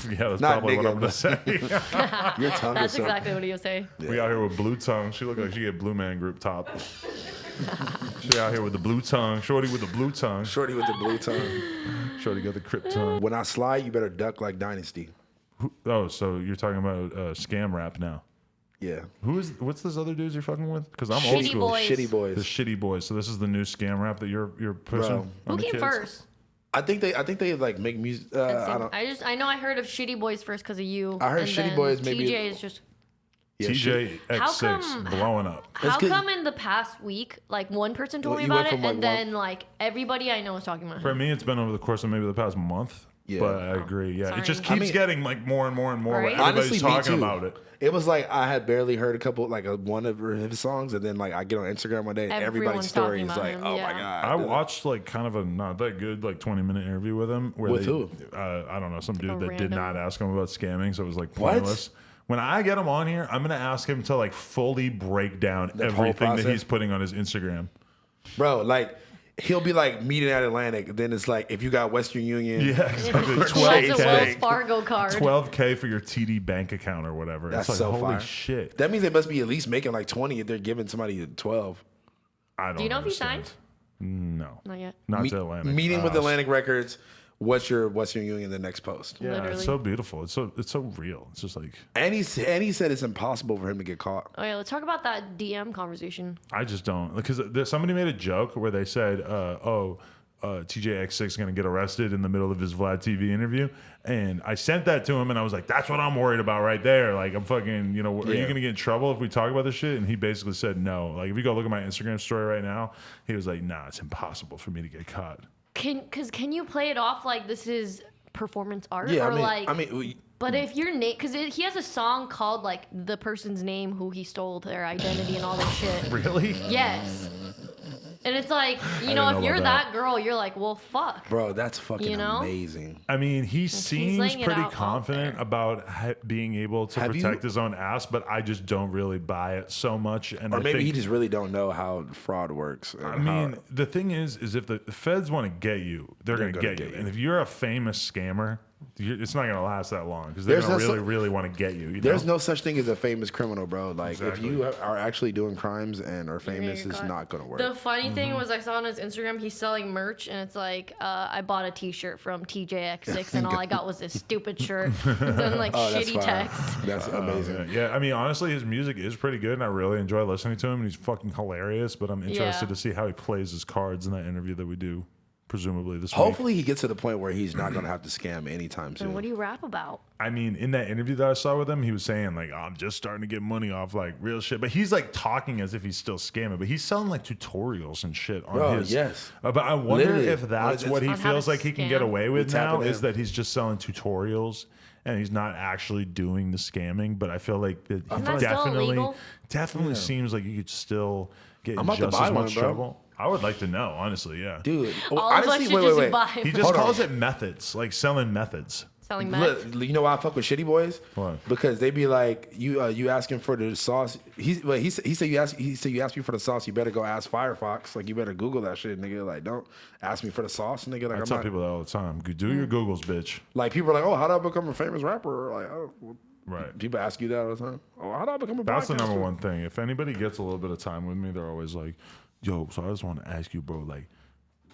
Yeah, that's Not probably what nigga, I'm going to say. Your tongue That's is so. exactly what he would say. We out here with blue tongue. She look like she get Blue Man Group top. She out here with the blue tongue. Shorty with the blue tongue. Shorty with the blue tongue. Shorty got the crip tongue. When I slide, you better duck like Dynasty. Oh, so you're talking about scam rap now? Yeah. What's this other dudes you're fucking with? Because I'm old Shitty school. Boys. Shitty boys. The shitty boys. So this is the new scam rap that you're pushing. Bro. Who on the came kids? first? I think they like make music. I know I heard of Shitty Boys first because of you. I heard and Shitty then Boys maybe- TJ is just. Yeah, TJ How X6 come- blowing up. How 'cause- come in the past week, like one person told Well, me you about went it, from, like, and then like everybody I know is talking about For him. me, it's been over the course of maybe the past month. Yeah. But I agree. Yeah, Sorry. it just I keeps mean- getting like more and more and more. Right? Where everybody's Honestly, me talking too. about it. It was like I had barely heard a couple, like one of his songs, and then like I get on Instagram one day, everybody's Everyone's story talking is about like, him, oh yeah. my god. I watched like kind of a not that good like 20-minute interview with him. Where With they, who? I don't know, some dude A that did random- not ask him about scamming, so it was like What? pointless. When I get him on here, I'm gonna ask him to like fully break down That whole everything that process? he's putting on his Instagram. Bro, like he'll be like meeting at Atlantic, then it's like if you got Western Union, Yeah, exactly. He has a Wells 12K. Fargo card. 12K for your TD bank account or whatever. That's it's like, so holy fire. shit. that means they must be at least making like 20 if they're giving somebody 12. I don't Do you know if he understand. signed? No. Not yet. Not Me- to Atlantic. Meeting with Uh, Atlantic Records. What's your Western Union? The next post. Yeah, Literally. it's so beautiful. It's so real. It's just like And he said it's impossible for him to get caught. Oh yeah, let's talk about that DM conversation. I just don't because somebody made a joke where they said, TJX6 is going to get arrested in the middle of his Vlad TV interview. And I sent that to him and I was like, that's what I'm worried about right there. Like, I'm fucking, are you Yeah. going to get in trouble if we talk about this shit? And he basically said no. Like, if you go look at my Instagram story right now, he was like, nah, it's impossible for me to get caught. Can you play it off like this is performance art Yeah, or I mean, but if your name, because he has a song called like the person's name who he stole their identity and all this shit. Really? Yes. And it's like, didn't know if you're about that that. girl, you're like, well, fuck. bro, that's fucking You know? amazing. I mean, he seems laying it pretty out all confident there. about being able to Have you- protect his own ass, but I just don't really buy it so much. And Or I maybe think, he just really don't know how fraud works. and I how- mean, the thing is if the feds want to get you, they're going to gonna get you. get you. And if you're a famous scammer, it's not going to last that long because they're There's going to no really, really want to get you. You there's know? no such thing as a famous criminal, bro. Like Exactly. if you are actually doing crimes and are You're gonna famous, get it's caught. not gonna work. The funny thing was I saw on his Instagram he's selling merch and it's like I bought a T-shirt from TJX6 and all I got was this stupid shirt and then like Oh, that's shitty fire. text. That's amazing. Yeah, I mean, honestly, his music is pretty good, and I really enjoy listening to him. And he's fucking hilarious. But I'm interested Yeah. to see how he plays his cards in that interview that we do, presumably this week. Hopefully, he gets to the point where he's not gonna have to scam anytime soon. And what do you rap about? I mean, in that interview that I saw with him, he was saying like, I'm just starting to get money off like real shit. But he's like talking as if he's still scamming. But he's selling like tutorials and shit on Bro, his. yes. But I wonder Literally. if that's On what he how feels to like he can scam. get away with We now tapping is in. that he's just selling tutorials and he's not actually doing the scamming. But I feel like that Isn't that still illegal? definitely seems like you could still get I'm in about to just buy as one, much bro. trouble. I would like to know, honestly, yeah. Dude, All of us should just buy He just Hold on. calls it methods, like selling methods. selling meth. Look, you know why I fuck with Shitty Boys? Why? Because they be like, you asking for the sauce. He said you ask me for the sauce. You better go ask Firefox. Like you better Google that shit, nigga. Like don't ask me for the sauce, nigga. Like I I'm tell not. people that all the time. Do your Googles, bitch. Like people are like, oh, how do I become a famous rapper? Like, Right. people ask you that all the time. Oh, how do I become a That's the number podcaster? one thing. If anybody gets a little bit of time with me, they're always like, yo, so I just want to ask you, bro, like,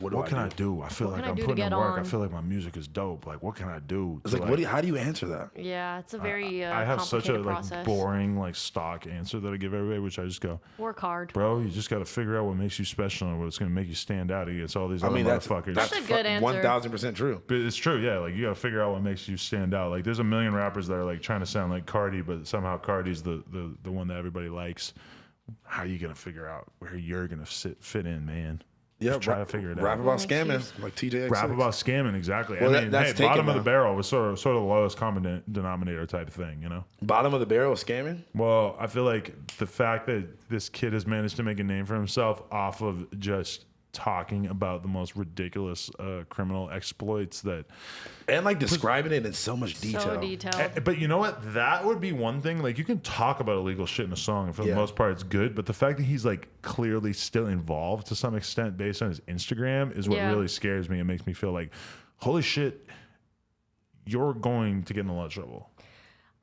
what can I do? I feel What like can I I'm do to putting in get work. I on? feel like my music is dope. Like, what can I do? It's to, like, how do you answer that? Yeah, it's a very I have such a complicated like process. boring like stock answer that I give everybody, which I just go, Work hard. bro, you just got to figure out what makes you special and what's going to make you stand out against all these I other mean, that's motherfuckers. That's a good answer. 1,000% true. But it's true, yeah. Like you got to figure out what makes you stand out. Like there's a million rappers that are like trying to sound like Cardi, but somehow Cardi's the one that everybody likes. How are you gonna figure out where you're gonna fit in, man? Yeah, Just try to figure it Rap out. about Makes scamming, like TJ. Rap about scamming, exactly. Well, I mean, that's hey, taken bottom of the now. barrel was sort of the lowest common denominator type thing, you know. Bottom of the barrel scamming. Well, I feel like the fact that this kid has managed to make a name for himself off of just talking about the most ridiculous criminal exploits that And like describing it in so much detail. So detailed. But you know what? That would be one thing. Like you can talk about illegal shit in a song, and for the Yeah. most part, it's good. But the fact that he's like clearly still involved to some extent based on his Instagram is what Yeah. really scares me. It makes me feel like, holy shit, you're going to get in a lot of trouble.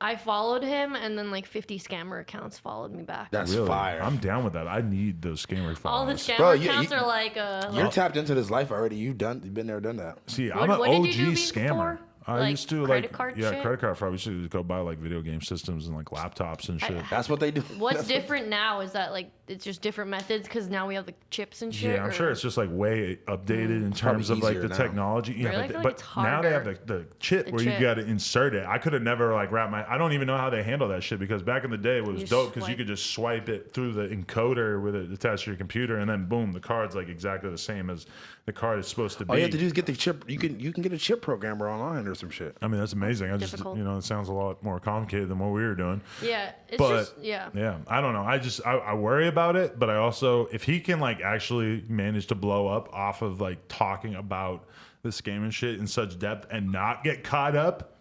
I followed him, and then like 50 scammer accounts followed me back. That's Really, fire. I'm down with that. I need those scammer All the followers. scammer Bro, accounts you- are like, You're tapped into this life already. You've been there, done that. See, What- I'm an what did you OG do scammer. before? I like, used to credit card shit? credit card fraud. We used to go buy like video game systems and like laptops and shit. That's what they do. What's different now is that like it's just different methods because now we have the chips and shit. Yeah, I'm sure it's just like way updated in terms of like easier the now. technology. Yeah, Really? I feel like but it's now they have harder. the chip The where you chip. got to insert it. I could have never like wrapped my. I don't even know how they handle that shit because back in the day it was You dope because you swipe. could just swipe it through the encoder with it attached to your computer and then boom, the card's like exactly the same as the card is supposed to be. All you have to do is get the chip. You can get a chip programmer online or some shit. I mean, that's amazing. I just, Difficult. it sounds a lot more complicated than what we were doing. Yeah, it's But just yeah. I don't know. I worry about it, but I also, if he can like actually manage to blow up off of like talking about this game and shit in such depth and not get caught up,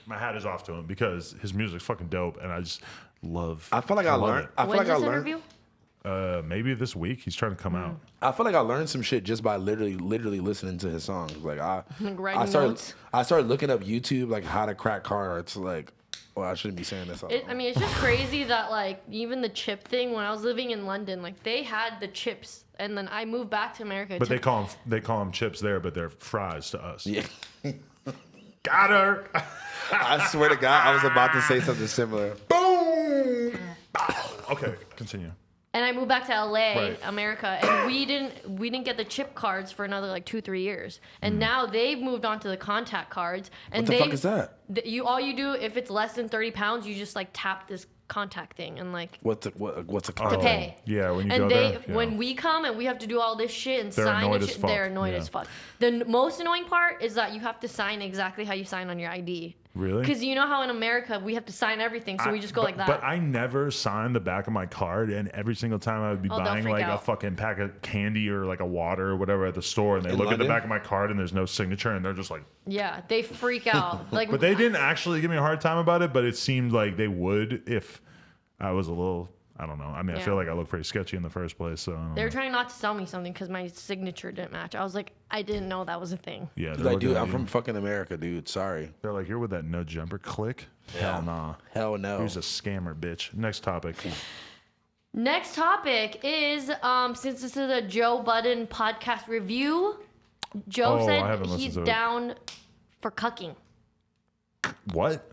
my hat is off to him because his music's fucking dope and I just love. I feel like I love learned. it. I feel When's like I this learned. interview? Maybe this week he's trying to come out. I feel like I learned some shit just by literally listening to his songs. Like Writing I started notes. I started looking up YouTube like how to crack cards. Like, well, I shouldn't be saying this. I mean, it's just crazy that like even the chip thing. When I was living in London, like they had the chips, and then I moved back to America. But they call them chips there, but they're fries to us. Yeah. Got her. I swear to God, I was about to say something similar. Boom. Okay, continue. And I moved back to LA, Right. America, and we didn't get the chip cards for another like 2-3 years. And now they've moved on to the contact cards. And What the fuck is that? All you do if it's less than 30 pounds, you just like tap this contact thing and like What's a to card? pay. Yeah, when you And go they there. Yeah. when we come and we have to do all this shit and They're sign annoyed and as shit, fuck. they're annoyed Yeah. as fuck. The most annoying part is that you have to sign exactly how you sign on your ID. Really? Because you know how in America we have to sign everything, so we just go like that. But I never signed the back of my card, and every single time I would be Oh, they'll buying freak like a out. fucking pack of candy or like a water or whatever at the store, and they In look at the London? back of my card and there's no signature, and they're just like. Yeah, they freak out. Like, But they didn't actually give me a hard time about it, but it seemed like they would if I was a little. I don't know. I mean, I Yeah. feel like I look pretty sketchy in the first place, so. I don't they were know. trying not to sell me something because my signature didn't match. I was like, I didn't know that was a thing. Yeah, they're Like, looking dude, at I'm you. from fucking America, dude. Sorry. They're like, you're with that no jumper click. Hell nah. Hell no. He's a scammer, bitch. Next topic. Next topic is since this is a Joe Budden podcast review, Joe Oh, I said haven't listened he's to it. down for cucking. What?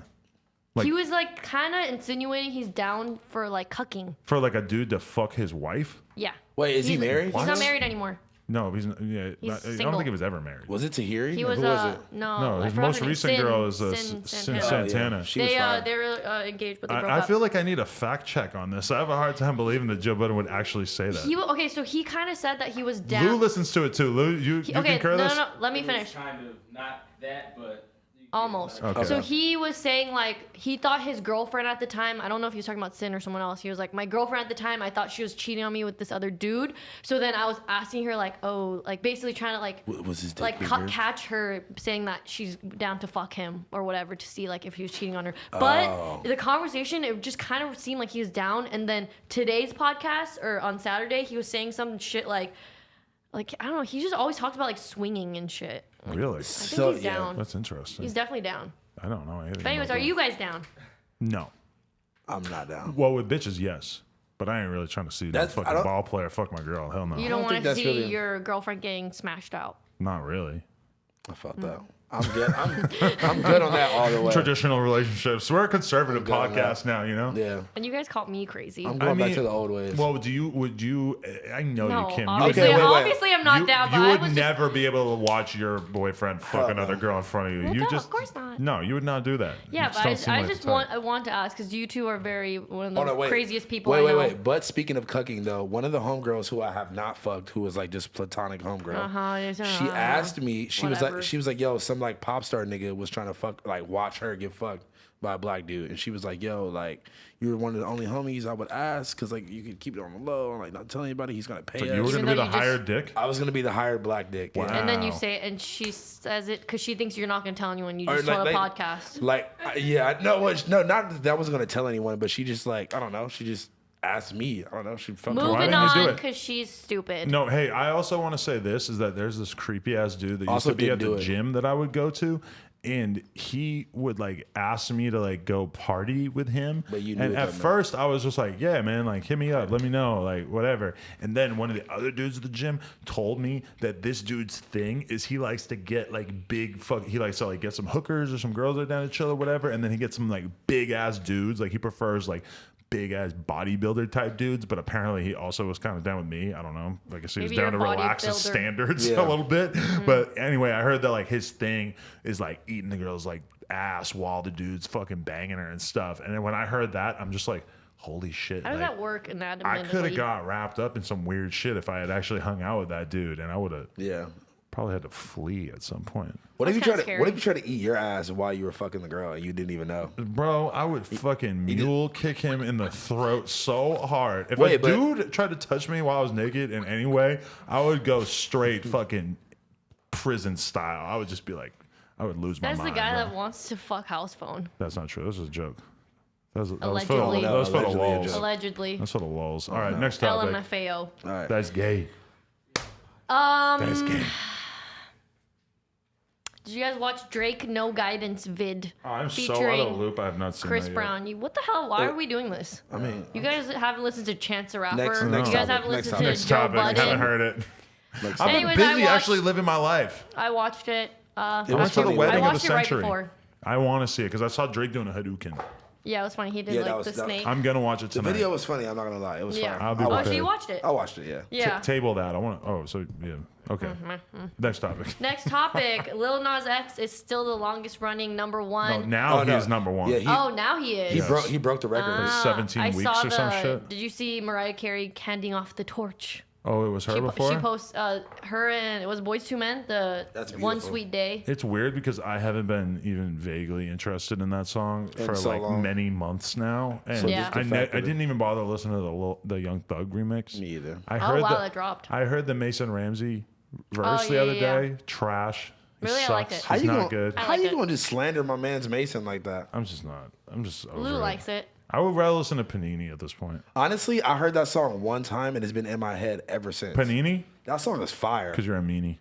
Like- He was like kind of insinuating he's down for like cucking. For like a dude to fuck his wife? Yeah. Wait, is he married? He's What? not married anymore. No, he's not. Yeah, He's I don't single. think he was ever married. Was it Tahiri? He was Who was it? no. No, I his forgot most her name. recent girl is Sin Santana. Santana. Oh, yeah. She was They fine. they were engaged, but they broke I up. feel like I need a fact check on this. I have a hard time believing that Joe Budden would actually say that. Okay, so he kind of said that he was down. Lou listens to it too. Lou, you okay, concur no, this? no, no. Let me It was finish. Kind of not that, but Almost. Okay. So he was saying like he thought his girlfriend at the time. I don't know if he was talking about Sin or someone else. He was like, my girlfriend at the time. I thought she was cheating on me with this other dude. So then I was asking her like, oh, like basically trying to like Was his dick like bigger? catch her saying that she's down to fuck him or whatever to see like if he was cheating on her. But Oh. the conversation it just kind of seemed like he was down. And then today's podcast or on Saturday he was saying some shit like I don't know. He just always talked about like swinging and shit. Really? I think he's down. That's interesting. He's definitely down. I don't know. But anyways, are you guys down? No. I'm not down. Well, with bitches, yes. But I ain't really trying to see that That's- I fucking don't- ball player fuck my girl. Hell no. You don't don't think want to that's see really- your girlfriend getting smashed out. Not really. I felt that. I'm good. I'm good on that all the way. Traditional relationships. We're a conservative good on podcast now, you know? Yeah. And you guys called me crazy. I'm going back to the old ways. Well, would you? I know no, you can. obviously, Okay, wait, wait. obviously I'm not you, down. But you I would was never be able to watch your boyfriend fuck Hell another no. girl in front of you. Well, You no, just, of course not. No, you would not do that. Yeah, You but don't seem I like just the type. want to ask because you two are very one of the Oh, no, wait. craziest people Wait, I wait, know. wait. But speaking of cucking, though, one of the homegirls who I have not fucked, who was like just platonic homegirl, she asked me. She Whatever. was like, yo, some like pop star nigga was trying to fuck, like watch her get fucked by a black dude, and she was like, yo, like you were one of the only homies I would ask because like you could keep it on the low and like not tell anybody. He's gonna pay So us. you were Even gonna be though the you just- hired dick. I was gonna be the hired black dick. Yeah. And then you Wow. say, and she says it because she thinks you're not going to tell anyone. You Or, just like, told a like- podcast. No, not that I wasn't gonna tell anyone, but she just like I don't know. She just asked me. I don't know. She fucked Moving didn't you do on it? because she's stupid. No, hey, I also want to say this is that there's this creepy ass dude that used Also to be at didn't the do it. gym that I would go to. and he would like ask me to like go party with him. But you knew and it at wasn't. first I was just like, yeah, man, like hit me up, let me know, like whatever. And then one of the other dudes at the gym told me that this dude's thing is he likes to get like big he likes to like get some hookers or some girls that are down to chill or whatever, and then he gets some like big ass dudes. Like he prefers like big ass bodybuilder type dudes, but apparently he also was kind of down with me. I don't know. I guess he was Maybe down to you're a relax his bodybuilder. standards Yeah. a little bit. But anyway, I heard that like his thing is like eating the girl's like ass while the dude's fucking banging her and stuff. And then when I heard that, I'm just like, holy shit. How does like, that work I anatomy? could have got wrapped up in some weird shit if I had actually hung out with that dude, and I would have Yeah. probably had to flee at some point. What if you That's try kinda to? What if you try to eat your ass while you were fucking the girl and you didn't even know? Bro, I would fucking mule kick him in the throat so hard. If Wait, a but- dude tried to touch me while I was naked in any way, I would go straight fucking prison style. I would just be like, I would lose my That's mind. the guy bro. that wants to fuck house phone. That's not true. This is a joke. That was for the, Allegedly. that was for the Allegedly a lulz. joke. Allegedly. That's for the lulz. All right, next topic. LMFAO. All right. That's gay. That's gay. Did you guys watch Drake No Guidance vid? Oh, I'm so featuring out of the loop. I have not seen Chris that yet. Brown. What the hell? Why are we doing this? I mean, You guys haven't listened to Chance the Rapper. Next you guys topic, haven't next listened to Next Joe topic. I haven't Budden. heard it. like, I've been Anyways, I busy watched- actually living my life. I watched it. I went was to the funny. wedding I of the watched it right century. before. I want to see it because I saw Drake doing a Hadouken. Yeah, it was funny. He did Yeah, that like was- the that- snake. I'm gonna watch it the tonight. video was funny. I'm not gonna lie. It was Yeah. fun. I'll be Oh, so prepared. you watched it? I watched it. Yeah. Yeah. Table that. I want to. Oh, so yeah. Okay. Next topic. Next topic. Lil Nas X is still the longest running number one. No, now Oh, no. he's number one. Yeah, Now he is. he broke the record. It's 17 I weeks saw or some shit. Did you see Mariah Carey handing off the torch? Oh, it was her She before. posts her and it was Boys II Men. The That's One beautiful. Sweet Day. It's weird because I haven't been even vaguely interested in that song for so like long. many months now, and Yeah. just the fact I that didn't even bother listening to the Young Thug remix. Me either. I Oh, heard wow, the, that dropped. I heard the Mason Ramsey verse the yeah, other yeah, day. Trash. He Really? I sucks. liked it. He's not gonna, good. How like you it. gonna just slander my man's Mason like that? I'm just not. I'm just over Lou it. likes it. I would rather listen to Panini at this point. Honestly, I heard that song one time and it's been in my head ever since. Panini, That song is fire. because you're a meanie.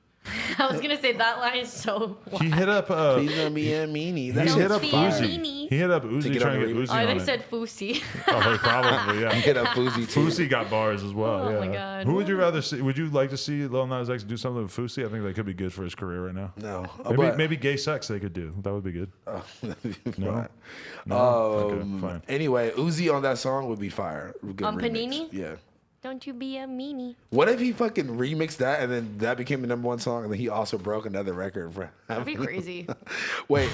I was gonna say that line is so. He hit up. Please don't be a meanie. That He shit hit up is be a fire. meanie. Uzi. He hit up Uzi get trying on to the get remix. Uzi Oh, I on think it. said Fousey. Oh, probably, yeah. Hit up Fuzi too. Fousey got bars as well. Oh yeah. my God. Who would you rather see? Would you like to see Lil Nas X do something with Fousey? I think that could be good for his career right now. No, Maybe gay sex they could do. That would be good. no. No? Okay, fine. Anyway, Uzi on that song would be fire. Good On remix. Panini? Yeah. Don't you be a meanie. What if he fucking remixed that and then that became the number one song and then he also broke another record? For That'd be crazy. Wait,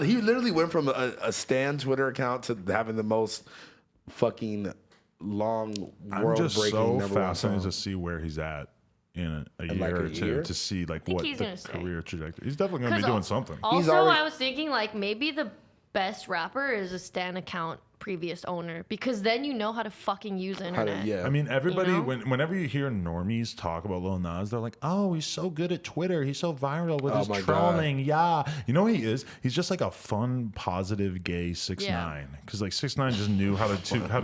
he literally went from a Stan Twitter account to having the most fucking long I'm world just breaking so number one fascinated song. to see where he's at in a year like a or two year? to see like think what he's the gonna stay. career trajectory. He's definitely gonna be 'Cause doing something. Also, already- I was thinking like maybe the best rapper is a Stan account previous owner because then you know how to fucking use the How to- internet. yeah. I mean, everybody, know? whenever you hear normies talk about Lil Nas, they're like, oh, he's so good at Twitter. He's so viral with Oh his my God. trolling. Yeah. You know what he is? He's just like a fun, positive gay 6ix9ine. Because like 6ix9ine just knew how to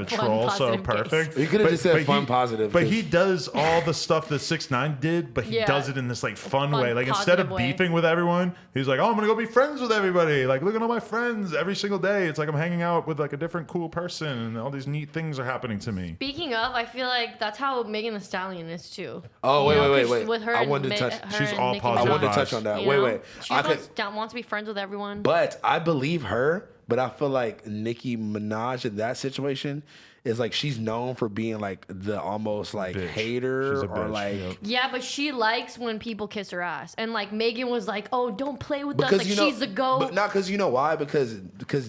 troll so positive gay. perfect. You could've But- just said but fun, he- positive, But 'cause- he does all the stuff that 6ix9ine did, but he Yeah. does it in this like fun Fun, way. Like instead of positive way. beefing with everyone, he's like, oh, I'm going to go be friends with everybody. Like, look at all my friends every single day. It's like I'm hanging out with like a different cool person and all these neat things are happening to me. Speaking of, I feel like that's how Megan Thee Stallion is too. Oh, You know, wait, 'cause wait. With her I and wanted to touch. her She's and all Nicki positive I Minaj, wanted to vibes. touch on that. you Wait, know? wait. She I wants, could, wants to be friends with everyone. but I believe her. But I feel like Nicki Minaj in that situation is like she's known for being like the almost like Bitch. hater She's a or bitch, like yep. Yeah, but she likes when people kiss her ass. And like Megan was like, "Oh, don't play with us. Like you know, she's the goat." but not because you know why? Because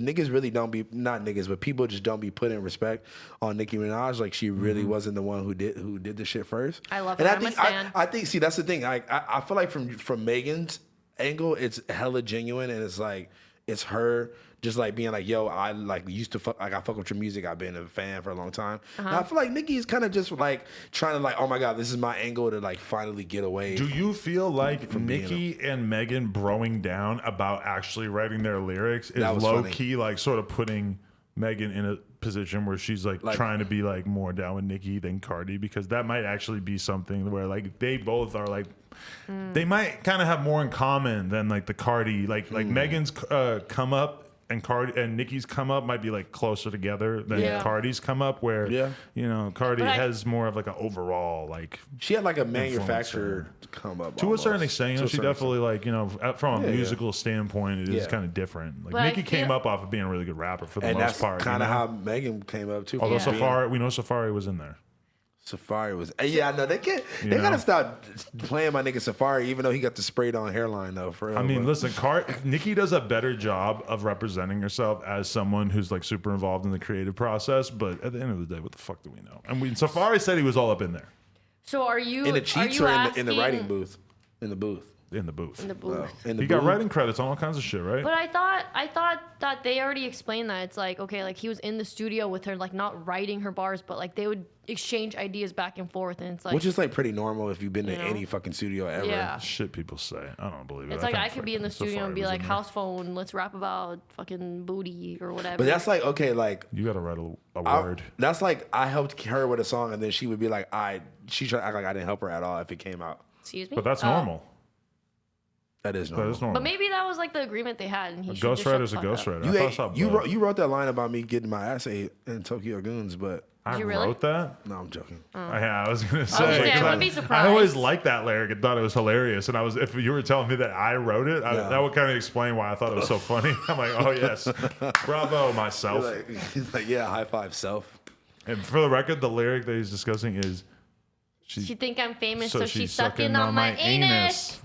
niggas really don't be not niggas, but people just don't be putting respect on Nicki Minaj. Like she really wasn't the one who did the shit first. I love and her. I I'm a think stan. I think see that's the thing. I feel like from Megan's angle, it's hella genuine and it's like it's her just like being like, yo, I like used to fuck, like I fuck with your music. I've been a fan for a long time. And I feel like Nicki is kind of just like trying to like, oh my god, this is my angle to like finally get away. Do you feel like being Nicki and Megan broing down about actually writing their lyrics is That was low funny. key, like sort of putting Megan in a position where she's like trying to be like more down with Nicki than Cardi, because that might actually be something where like they both are like they might kind of have more in common than like the Cardi like Megan's come up and Cardi and Nicki's come up might be like closer together than Cardi's come up, where you know Cardi has more of like an overall like she had like a manufactured come up to a certain extent. You know, she definitely like, you know, from a musical standpoint, it is kind of different. Like but Nicki came up off of being a really good rapper for the most part. Kind of how Megan came up too. Although Safari, we know Safari was in there. Safari was, yeah, I know they can't. They gotta stop playing my nigga Safari, even though he got the sprayed on hairline though. For real, I mean, listen, Nicki does a better job of representing herself as someone who's like super involved in the creative process. But at the end of the day, what the fuck do we know? And Safari said he was all up in there. So are you in the cheats or in the writing booth? In the booth. In the booth. In the booth. He got writing credits on all kinds of shit, right? But I thought that they already explained that. It's like, okay, like he was in the studio with her, like not writing her bars, but like they would exchange ideas back and forth, and it's like, which is like pretty normal if you've been to any fucking studio ever. Yeah. Shit people say. I don't believe it. It's like I could be in the studio and be like, House Phone, let's rap about fucking booty or whatever. But that's like, okay, like you gotta write a word. That's like I helped her with a song, and then she would be like, she tried to act like I didn't help her at all if it came out. Excuse me. But that's normal. That is normal. But maybe that was like the agreement they had, and he ghostwriter's a ghostwriter. You wrote that line about me getting my ass ate in Tokyo Goons, but I wrote that? No, I'm joking. Yeah, I was gonna say. I wouldn't be surprised. I always liked that lyric and thought it was hilarious. And if you were telling me that I wrote it, that would kind of explain why I thought it was so funny. I'm like, oh yes, bravo myself. He's like, yeah, high five self. And for the record, the lyric that he's discussing is, she think I'm famous, so she's sucking on my anus.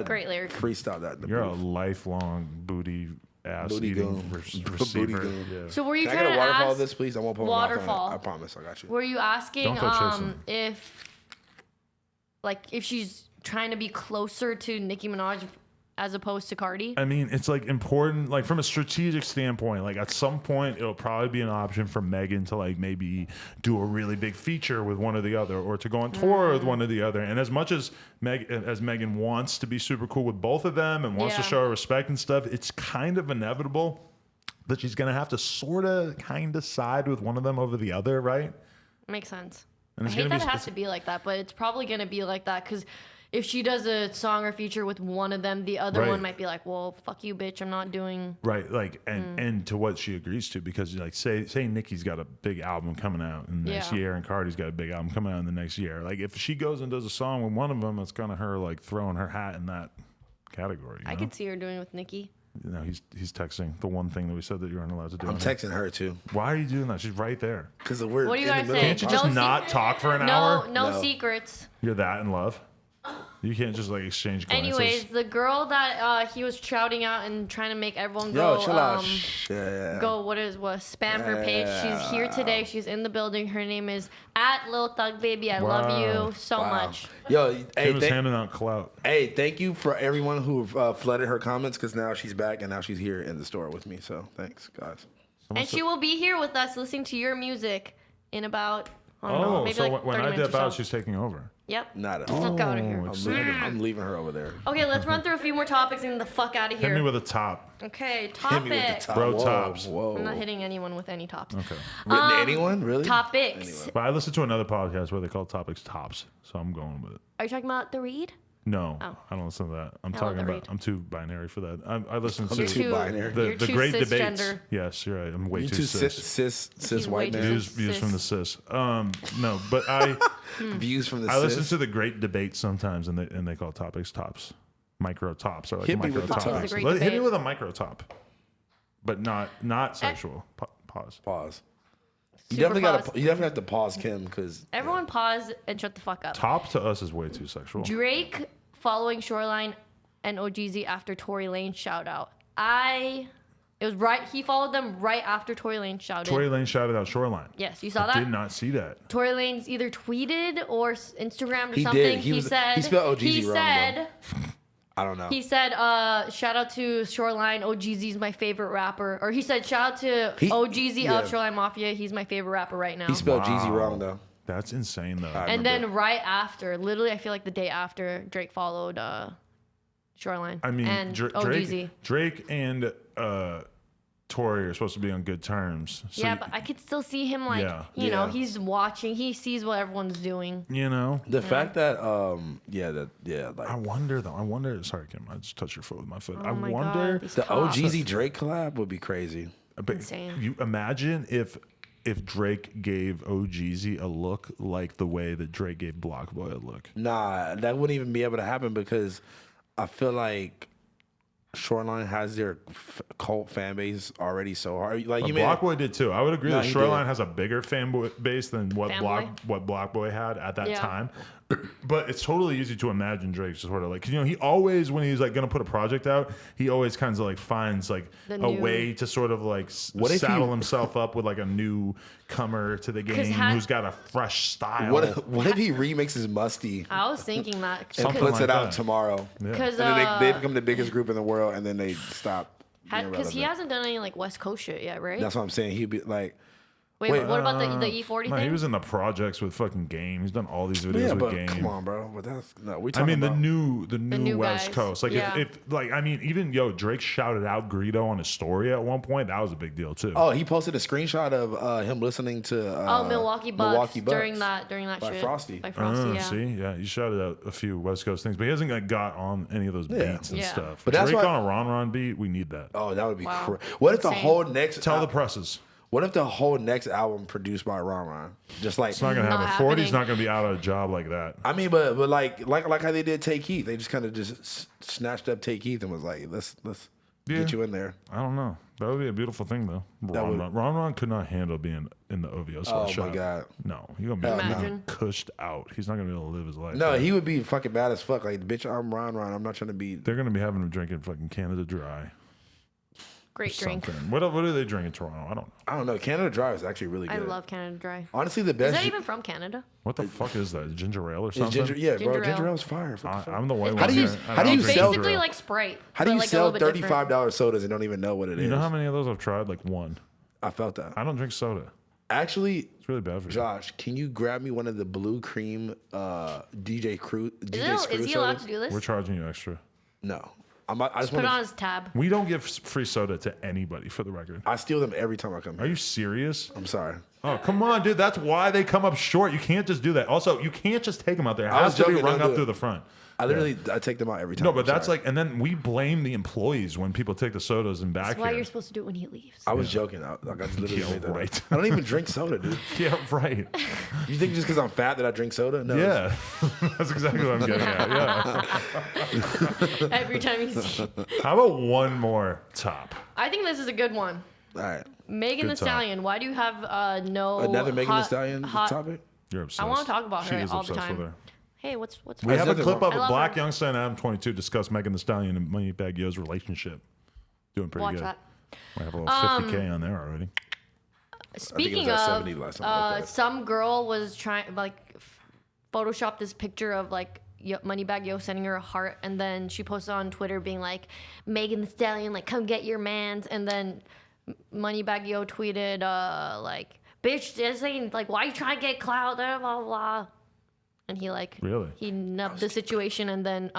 Great lyric. Freestyle that. You're a lifelong booty ass eating receiver. Yeah. So were you trying to ask waterfall ask this, please? I won't put waterfall. I promise, I got you. Were you asking if she's trying to be closer to Nicki Minaj as opposed to Cardi? I mean, it's like important, like from a strategic standpoint, like at some point it'll probably be an option for Megan to like maybe do a really big feature with one or the other, or to go on tour with one or the other. And as much as Megan wants to be super cool with both of them and wants to show her respect and stuff, it's kind of inevitable that she's gonna have to sort of kind of side with one of them over the other, right? Makes sense. And I hate that it has to be like that, but it's probably gonna be like that because if she does a song or feature with one of them, the other one might be like, well, fuck you, bitch, I'm not doing. Right, like, and to what she agrees to, because like say Nicki's got a big album coming out in the next year and Cardi's got a big album coming out in the next year. Like if she goes and does a song with one of them, it's kind of her like throwing her hat in that category. I could see her doing it with Nicki. You know, he's texting the one thing that we said that you aren't allowed to do. I'm texting her too. Why are you doing that? She's right there. Because we're what do you guys say? Can't you just not talk for an hour? No secrets. You're that in love. You can't just like exchange glances. Anyways, the girl that he was shouting out and trying to make everyone chill out. Spam her page. She's here today. She's in the building. Her name is @LilThugBaby. I love you so much. Yo, she was handing out clout. Hey, thank you for everyone who flooded her comments, because now she's back and now she's here in the store with me. So thanks, guys. And she will be here with us listening to your music in about maybe so like when I dip out, so. she's taking over. Yep. Not at all. Fuck out of here. I'm leaving her over there. Okay, let's run through a few more topics and get the fuck out of here. Hit me with a top. Okay, topic. Hit me with the top. Bro, tops. Whoa. I'm not hitting anyone with any tops. Okay. Anyone? Really? Topics. Anyway. But I listened to another podcast where they call topics tops, so I'm going with it. Are you talking about The Read? No, I don't listen to that. I'm too binary for that. I listen to too binary. The great debates. Cisgender. Yes, you're right. I'm way You too too cis. cis white man. Views from the cis. No, but I Views from the I cis. listen to the great debates sometimes, and they call topics tops. Micro tops are like Hit me micro with the topics. tops. Hit me with a micro top, but not sexual. Pause. You definitely have to pause Kim, because Everyone pause and shut the fuck up. Top to us is way too sexual. Drake following Shoreline and OGZ after Tory Lanez shout out. It was right. He followed them right after Tory Lanez shouted. Tory Lanez shouted out Shoreline. Yes, you saw that? I did not see that. Tory Lanez either tweeted or Instagrammed or He something. did. He said. He spelled OGZ He wrong, said. I don't know. He said, shout out to Shoreline. OGZ's my favorite rapper. Or he said, shout out to OGZ of Shoreline Mafia. He's my favorite rapper right now. He spelled Jeezy wrong, though. That's insane, though. And then right after, literally, I feel like the day after, Drake followed Shoreline. I mean, and OGZ. Drake and Tory are supposed to be on good terms. So yeah, but I could still see him like, Yeah. you know, Yeah. he's watching. He sees what everyone's doing. you know. The fact that I wonder though. I wonder. Sorry, Kim. I just touched your foot with my foot. I Oh my wonder. God, these the cops. OGZ Drake collab would be crazy. But Insane. you imagine if Drake gave OGZ a look like the way that Drake gave Blockboy a look. Nah, that wouldn't even be able to happen because I feel like Shoreline has their cult fan base already so hard. Like But you mean Blockboy did too. I would agree No, that he Shoreline did. has a bigger fan base than what Fanboy? Blockboy had at that Yeah. time. But it's totally easy to imagine Drake just sort of like, 'cause, you know, he always, when he's like gonna put a project out, he always kind of like finds like The a new- way to sort of like What if saddle he- himself up with like a newcomer to the game who's got a fresh style. what if he remixes Musty I was thinking that and Something puts like it out that. tomorrow? because And then they become the biggest group in the world, and then they stop. being because he relevant. hasn't done any like West Coast shit yet, right? That's what I'm saying. He'd be like, Wait, wait, what about the E40 No, thing? he was in the projects with fucking Game. He's done all these videos yeah, with but Game. come on, bro. But that's no. We I talking mean, about the new West guys. Coast. Like, Yeah. if like, I mean, even Drake shouted out Greedo on his story at one point. That was a big deal too. Oh, he posted a screenshot of him listening to Milwaukee Bucks, during Bucks. that By shit. Frosty. By Frosty, yeah. See, yeah, he shouted out a few West Coast things, but he hasn't got on any of those Yeah. beats and Yeah. stuff. But that's Drake why- on a Ron beat, we need that. Oh, that would be Wow. crazy. What if the Insane. whole next Tell the presses. What if the whole next album produced by Ron Ron? Just like It's not gonna Not happen. 40's happening. not gonna be out of a job like that. I mean, but like how they did Take Heath. They just kind of just snatched up Take Heath and was like, let's Yeah. get you in there. I don't know. That would be a beautiful thing though. Ron could not handle being in the OVO Oh sweatshop. my god. No, he's gonna be Imagine. cushed out. He's not gonna be able to live his life. No, right? he would be fucking bad as fuck. Like, bitch, I'm Ron Ron. I'm not trying to be. They're gonna be having him drinking fucking Canada Dry. Great drink. Something. What do they drink in Toronto? I don't know. I don't know. Canada Dry is actually really I good. love Canada Dry. Honestly, the Is best. that even from Canada? What the fuck is that? Ginger ale or It's something? ginger, yeah, bro. Ginger ale. Ginger ale's fire. What the fuck? I'm the white How one. do you- here. I how do don't you drink sell- ginger Basically ale. like Sprite. How do but, you like, a sell little bit different. $35 sodas and don't even know what it is? You know how many of those I've tried? Like one. I felt that. I don't drink soda. Actually, It's really bad for you. Josh, can you grab me one of the blue cream DJ Screw Is he allowed sodas? to do this? We're charging you extra. No, I just Put want it on to. his tab. We don't give free soda to anybody, for the record. I steal them every time I come Are here. you serious? I'm sorry. Oh, come on, dude. That's why they come up short. You can't just do that. Also, you can't just take them out there. It I was has to be joking, rung don't up do through it. the front. I take them out every time. No, but I'm that's sorry. like, and then we blame the employees when people take the sodas and back That's why here. you're supposed to do it when he leaves. I was joking. I just literally Yeah, made that up. right. I don't even drink soda, dude. Yeah, right. You think just because I'm fat that I drink soda? No. Yeah, that's exactly what I'm getting at. Yeah. Every time you see. How about one more top? I think this is a good one. All right. Megan Good the talk. Stallion. Why do you have no Another Megan Thee hot- Stallion hot- topic. You're obsessed. I wanna talk about She her is all the obsessed time. with her. Hey, what's We have a nothing clip wrong. of I love Black her. Youngster and Adam 22 discuss Megan Thee Stallion and Moneybag Yo's relationship. Doing pretty Watch good. that. We have a little 50K on there already. Speaking at of, 70 last time I looked at it. some girl was trying Photoshop this picture of like Moneybag Yo sending her a heart, and then she posted on Twitter being like, Megan the Stallion, like, come get your mans, and then Moneybag Yo tweeted like, bitch, just saying like, why you trying to get clout, blah blah blah, and he like Really? he nubbed the situation, and then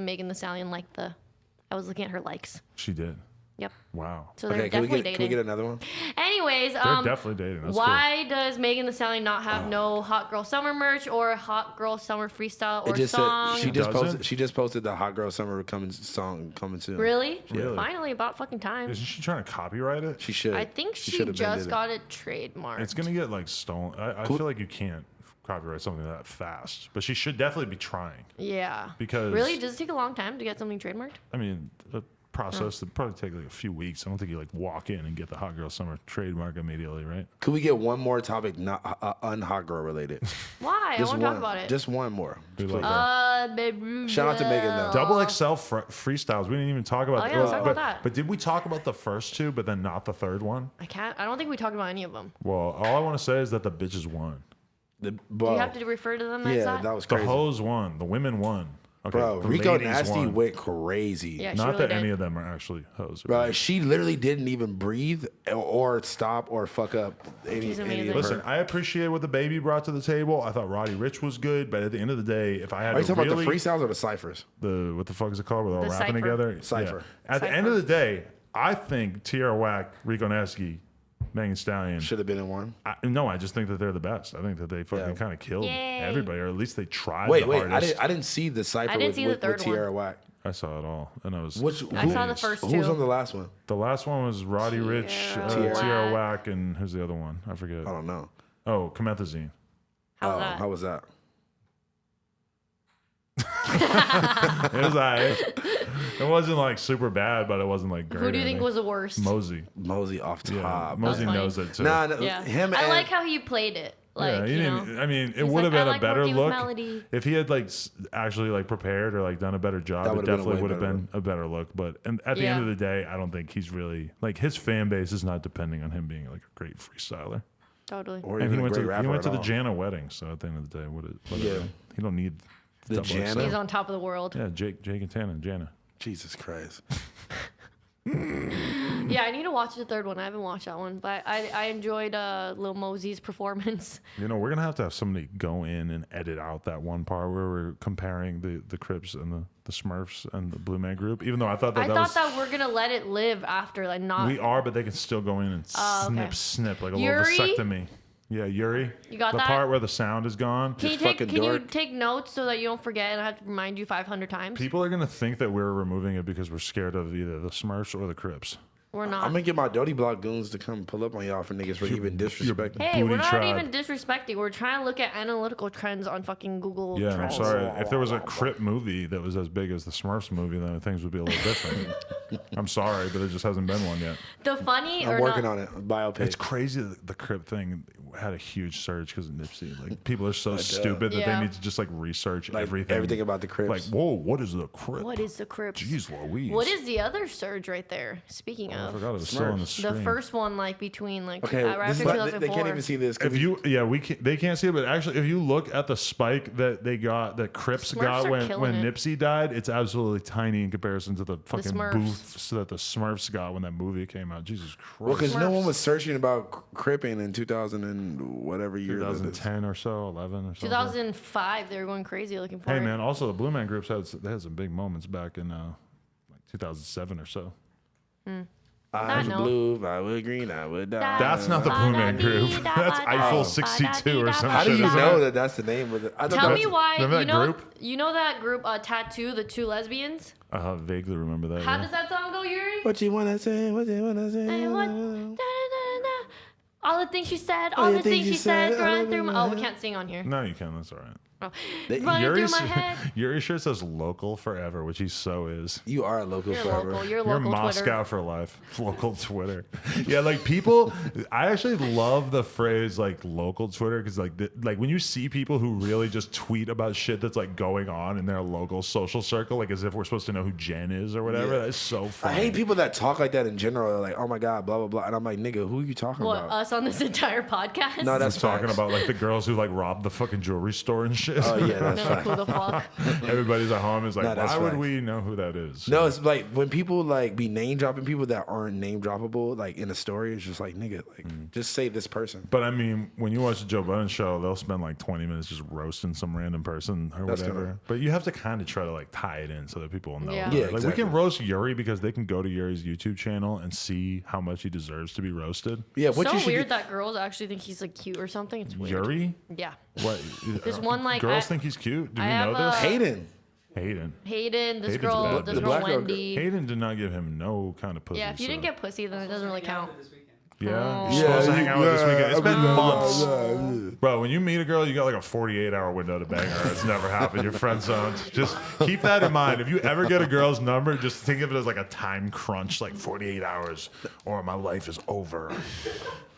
Megan the Stallion liked I was looking at her likes. She did. Yep. Wow. So they're Okay, can we definitely get dating. another one? Anyways, They're definitely dating. That's why does Megan Thee Stallion not have no Hot Girl Summer merch or Hot Girl Summer freestyle or It just song? said Doesn't? she just posted the Hot Girl Summer song coming soon. Really? Really? Finally, about fucking time. cool. Isn't she trying to copyright it? She should. I think she should have been just did it. got it trademarked. It's gonna get like stolen. I feel like you can't copyright something that fast, but she should definitely be trying. Yeah. Because- Really? Does it take a long time to get something trademarked? I mean, the process would probably take like a few weeks. I don't think you like walk in and get the Hot Girl Summer trademark immediately, right? Could we get one more topic, not un-hot girl related? Why? I Just want to one. talk about it. Just one more. We love that. Baby. Shout out to Megan, though. Double XL freestyles. We didn't even talk about. Oh, yeah, let's talk about that. But did we talk about the first two, but then not the third one? I don't think we talked about any of them. Well, all I want to say is that the bitches won. Do you have to refer to them as Yeah, that? that was The crazy. hoes won. The women won. Okay, Bro, the Rico ladies Nasty won. went crazy. Yeah, she Not really that did. any of them are actually hoes. Bro, she literally didn't even breathe or stop or fuck up She's any amazing. of Listen, her. I appreciate what the baby brought to the table. I thought Roddy Ricch was good, but at the end of the day, if I had Are you to talking really about the freestyles or the ciphers? what the fuck is it called? Where they're all The rapping cypher. together. Cypher. Yeah. At the end Cypher. of the day, I think Tierra Whack, Rico Nasty, Megan Thee Stallion. Should have been in one. No, I just think that they're the best. I think that they fucking Yeah. kind of killed Yay. everybody, or at least they tried Wait, the wait. hardest. I didn't see the cipher I didn't with, see the with, third with Tierra Whack. I saw it all, and I was. I saw the first Who was two. on the last one? The last one was Roddy Rich, Tierra Tierra Whack. Whack, and who's the other one? I forget. I don't know. Oh, Comethazine. How's that? How was that? It was alright. It wasn't like super bad, but it wasn't like great. Who do you or think anything. was the worst? Mosey? Mosey off Yeah, top. Mosey funny. knows it too. Nah, Yeah. him I and like how he played it. Like, yeah, he you know. didn't. I mean, it He's would have like, been I a like better working with look Melody. if he had like actually like prepared or like done a better job. That It would've been a definitely way would have better been a better look. But at the Yeah. end of the day, I don't think he's really like his fan base is not depending on him being like a great freestyler. Totally. or And even he a went great to rapper he went to at the all. Jana wedding, so at the end of the day, Yeah. he don't need The double Jana? XL. He's on top of the world. Yeah, Jake and Tana and Jana. Jesus Christ. Yeah, I need to watch the third one. I haven't watched that one, but I enjoyed Lil Mosey's performance. You know, we're gonna have to have somebody go in and edit out that one part where we're comparing the Crips and the Smurfs and the Blue Man Group. Even though I thought that I that thought was that we're gonna let it live after, like not. we are, but they can still go in and okay. snip like a Yuri? little vasectomy. Yeah, Yuri. You got the that? part where the sound is gone. Can you fucking take dork. notes so that you don't forget and I have to remind you 500 times? People are gonna think that we're removing it because we're scared of either the Smurfs or the Crips. We're I'm not. gonna get my Doty Block goons to come pull up on y'all for niggas for even disrespecting. Hey, we're booty not tribe. even disrespecting. We're trying to look at analytical trends on fucking Google Yeah, I'm Trends. sorry. If there was a Crip movie that was as big as the Smurfs movie, then things would be a little different. I'm sorry, but there just hasn't been one yet. The funny I'm or working not, on it. Biopic. It's crazy that the Crip thing had a huge surge because of Nipsey. Like people are so stupid that Yeah. they need to just like research Like, everything. everything about the Crips. Like, whoa, what is the Crip? what is the Crips? Jeez Louise. What is the other surge right there? Speaking I of forgot it was still on the the screen. first one, like between like Okay, right this after is, 2004. they can't even see this. If you, yeah, they can't see it, but actually, if you look at the spike that they got, that Crips Smurfs got are when killing it. Nipsey died, it's absolutely tiny in comparison to the fucking Smurfs. booths that the Smurfs got when that movie came out. Jesus Christ. Well, because no Smurfs. one was searching about cripping in 2000 and whatever year. that is. 2010 or so, 11 or so. 2005, they were going crazy looking for Hey it. man, also the Blue Man Groups they had some big moments back in like 2007 or so. I was know. blue, I would green, I would die. That's not the Blue Man Group. That's Eiffel 62 or some How do shit. you isn't know it? that that's the name of it? I thought Tell that me was- why. remember You that know, group? you know that group Tattoo, the two lesbians. I vaguely remember that. How yeah. does that song go, Yuri? What you wanna say? What you wanna say? Hey, what? Da-da-da-da. All the things she said, All all the the things things she you said, said, running through my. Oh, we can't sing on here. No, you can. That's all right. Oh. They- Running through Yuri's, my head. Yuri sure says local forever, which he so is. You are a local You're forever. local. You're You're local Moscow Twitter. for life. Local Twitter. Yeah, like people. I actually love the phrase like local Twitter because like when you see people who really just tweet about shit that's like going on in their local social circle, like as if we're supposed to know who Jen is or whatever. Yeah. That's so I funny. hate people that talk like that in general. Like, oh my god, blah blah blah, and I'm like, nigga, who are you talking What, about? us on this entire podcast? No, I'm that's talking facts. about like the girls who like robbed the fucking jewelry store and shit. Oh yeah, that's No, fact. who the fuck? Everybody's at home is like, No, that's why would facts. we know who that is? No, it's like when people like be name dropping people that aren't name droppable, like in a story, it's just like nigga, like just say this person. But I mean, when you watch the Joe Budden show, they'll spend like 20 minutes just roasting some random person or That's whatever. kinda- But you have to kind of try to like tie it in so that people will know. Yeah. about it. Yeah, Like we exactly. can roast Yuri because they can go to Yuri's YouTube channel and see how much he deserves to be roasted. Yeah, what So you should weird do, that girls actually think he's like cute or something. It's weird. Yuri? Yeah. What? There's one, like, girls I- think he's cute. Do I we have know this? Hayden. Hayden. Hayden, this Hayden's girl, bad. this The girl black girl- Wendy. Hayden did not give him no kind of pussy. Yeah, if you didn't so- get pussy, then it doesn't really count. This weekend. Yeah, Oh. you're supposed to hang out with this weekend. It's been yeah, months. yeah. Bro, when you meet a girl, you got like a 48-hour window to bang her. It's never happened. You're friend zoned. Just keep that in mind. If you ever get a girl's number, just think of it as like a time crunch, like 48 hours, or my life is over.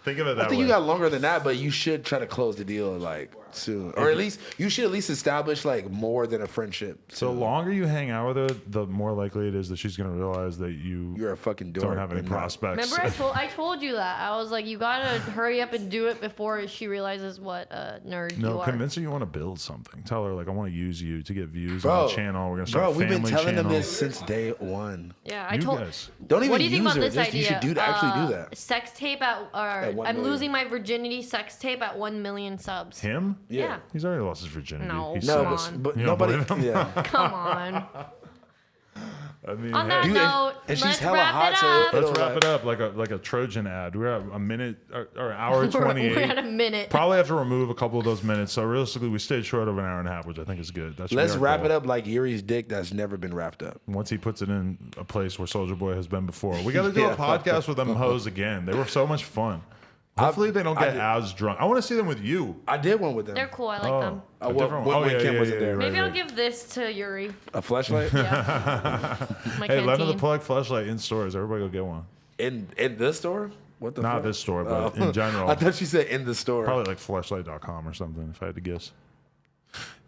Think of it that I think way. you got longer than that, but you should try to close the deal like soon, or at least you should at least establish like more than a friendship. So the longer you hang out with her, the more likely it is that she's gonna realize that You're a fucking dork. don't have any and not- prospects. Remember, I told you that. I was like, you gotta hurry up and do it before she realizes what a nerd you No, are. convince her you want to build something. Tell her like I want to use you to get views Bro, on the channel. We're gonna start bro, a we've family been telling channel. them this since day one. Yeah, I You told. guys. Don't even What do you think use about her. this Just, idea? you should actually do that. Sex tape at, or At 1 I'm million. losing my virginity. Sex tape at 1 million subs. Him? Yeah. He's already lost his virginity. No. He's Come No, so- on. but You don't nobody. believe him? Yeah. Come on. I mean, On that hey, note, and she's let's hella wrap hot, it so up. let's wrap it up like a Trojan ad. We're at a minute or hour 28. We're at a minute. Probably have to remove a couple of those minutes. So realistically, we stayed short of an hour and a half, which I think is good. That should Let's be our wrap goal. it up like Yuri's dick that's never been wrapped up. Once he puts it in a place where Soldier Boy has been before. We got to do Yeah. a podcast with them hoes again. They were so much fun. Hopefully they don't get as drunk. I want to see them with you. I did one with them. They're cool. I like them. A Well, different when one. Kim wasn't there. Maybe I'll right. give this to Yuri. A flashlight Yeah. My Hey, let canteen. the plug flashlight in stores. Everybody go get one. in this store. What the? Not fuck? this store, but Oh. in general. I thought you said in the store. Probably like flashlight.com or something, if I had to guess.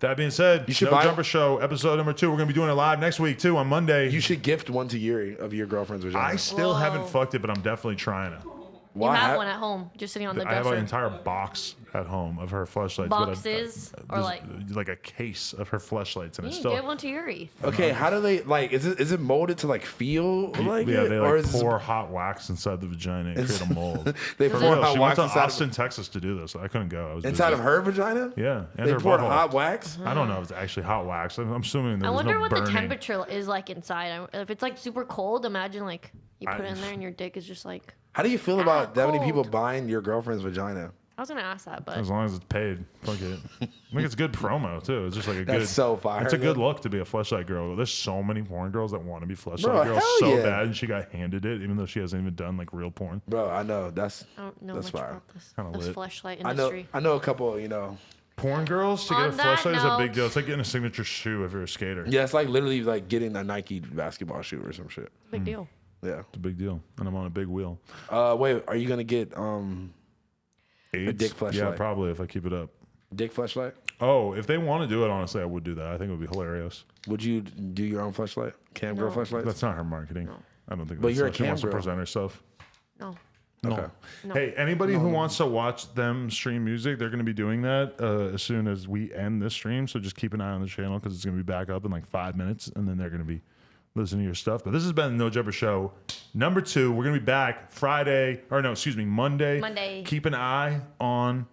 That being said, You should No buy- Jumper Show, episode number 2. We're going to be doing it live next week, too, on Monday. You should gift one to Yuri of your girlfriend's vagina. I still Whoa. haven't fucked it, but I'm definitely trying to. You have one at home, just sitting on the I have an dresser. entire box at home of her flashlights. Boxes or like a case of her flashlights, and You it's can still. give one to Yuri. Okay, how do they like? Is it molded to like feel like Yeah, it, they or like is pour hot wax inside the vagina and create a mold. they For pour real, hot she went wax to inside Austin, Texas to do this. I couldn't go. I was inside busy. of her vagina? Yeah, and They her poured butthole. hot wax. I don't know if it's actually hot wax. I'm assuming there I was wonder no what burning. the temperature is like inside. If it's like super cold, imagine like you put it in there and your dick is just like. How do you feel about that many people cold. buying your girlfriend's vagina? I was gonna ask that, but As long as it's paid, fuck it. I think it's good promo too. It's just like a That's good. so fire, It's a good though. look to be a fleshlight girl. There's so many porn girls that want to be fleshlight Bro, girls hell so yeah. bad, and she got handed it, even though she hasn't even done like real porn. Bro, I know that's I don't know that's much fire. about this Kinda lit. fleshlight I know industry. I know a couple. You know, Porn girls to On get a that fleshlight is a big note- deal. It's like getting a signature shoe if you're a skater. yeah, it's like literally like getting a Nike basketball shoe or some shit. Big deal. Yeah. It's a big deal, and I'm on a big wheel. Wait, are you gonna get AIDS? dick fleshlight. Yeah, probably if I keep it up. dick flashlight? Oh, if they want to do it, honestly, I would do that. I think it would be hilarious. Would you do your own flashlight? Cam girl No. flashlights? That's not her marketing. I don't think. But that's you're how a she wants to cam girl. present herself. No. Okay. No. Hey, anybody who wants to watch them stream music, they're going to be doing that as soon as we end this stream. So just keep an eye on the channel because it's going to be back up in like 5 minutes, and then they're going to be listening to your stuff. But this has been No Jumper Show number 2. We're going to be back Monday. Monday. Keep an eye on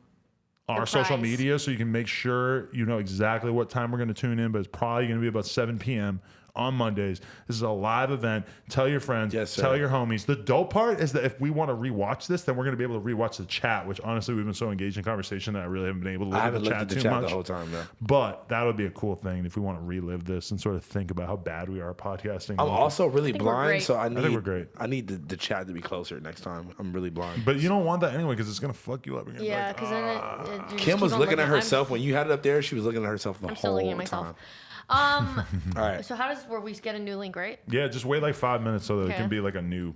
our social prize. media so you can make sure you know exactly what time we're going to tune in. But it's probably going to be about 7 p.m. on Mondays. This is a live event. Tell your friends. Yes, sir. Tell your homies. The dope part is that if we want to rewatch this, then we're going to be able to rewatch the chat, which honestly we've been so engaged in conversation that I really haven't been able to look I at haven't the looked chat at the too chat much. the whole time though. But that would be a cool thing if we want to relive this and sort of think about how bad we are at podcasting. I'm also really think we're blind, great. so I think we're need great. I need the chat to be closer next time. I'm really blind. But you don't want that anyway because it's going to fuck you up. You're gonna be Yeah, like, because then you just Kim keep was on looking at I'm- herself when you had it up there. She was looking at herself the I'm whole still looking at myself. time. Um. All right. So how does where we get a new link, right? yeah, just wait like 5 minutes so that it Okay. can be like a new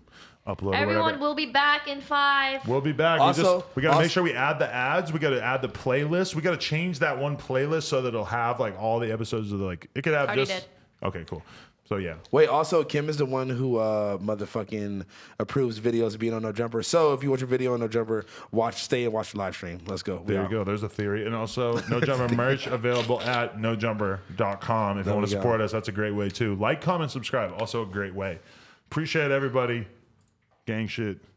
upload or Everyone whatever. will be back in 5. We'll be back. Also- we got to also- make sure we add the ads. We got to add the playlist. We got to change that one playlist so that it'll have like all the episodes of the like. It could have Already just. did. Okay, cool. So yeah, Wait, also Kim is the one who motherfucking approves videos being on No Jumper. So if you watch a video on No Jumper, stay and watch the live stream. Let's go. We there you out. go. There's a theory, and also No Jumper merch available at nojumper.com. If you want to we go. support us, that's a great way too. Like, comment, subscribe. Also a great way. Appreciate everybody. Gang shit.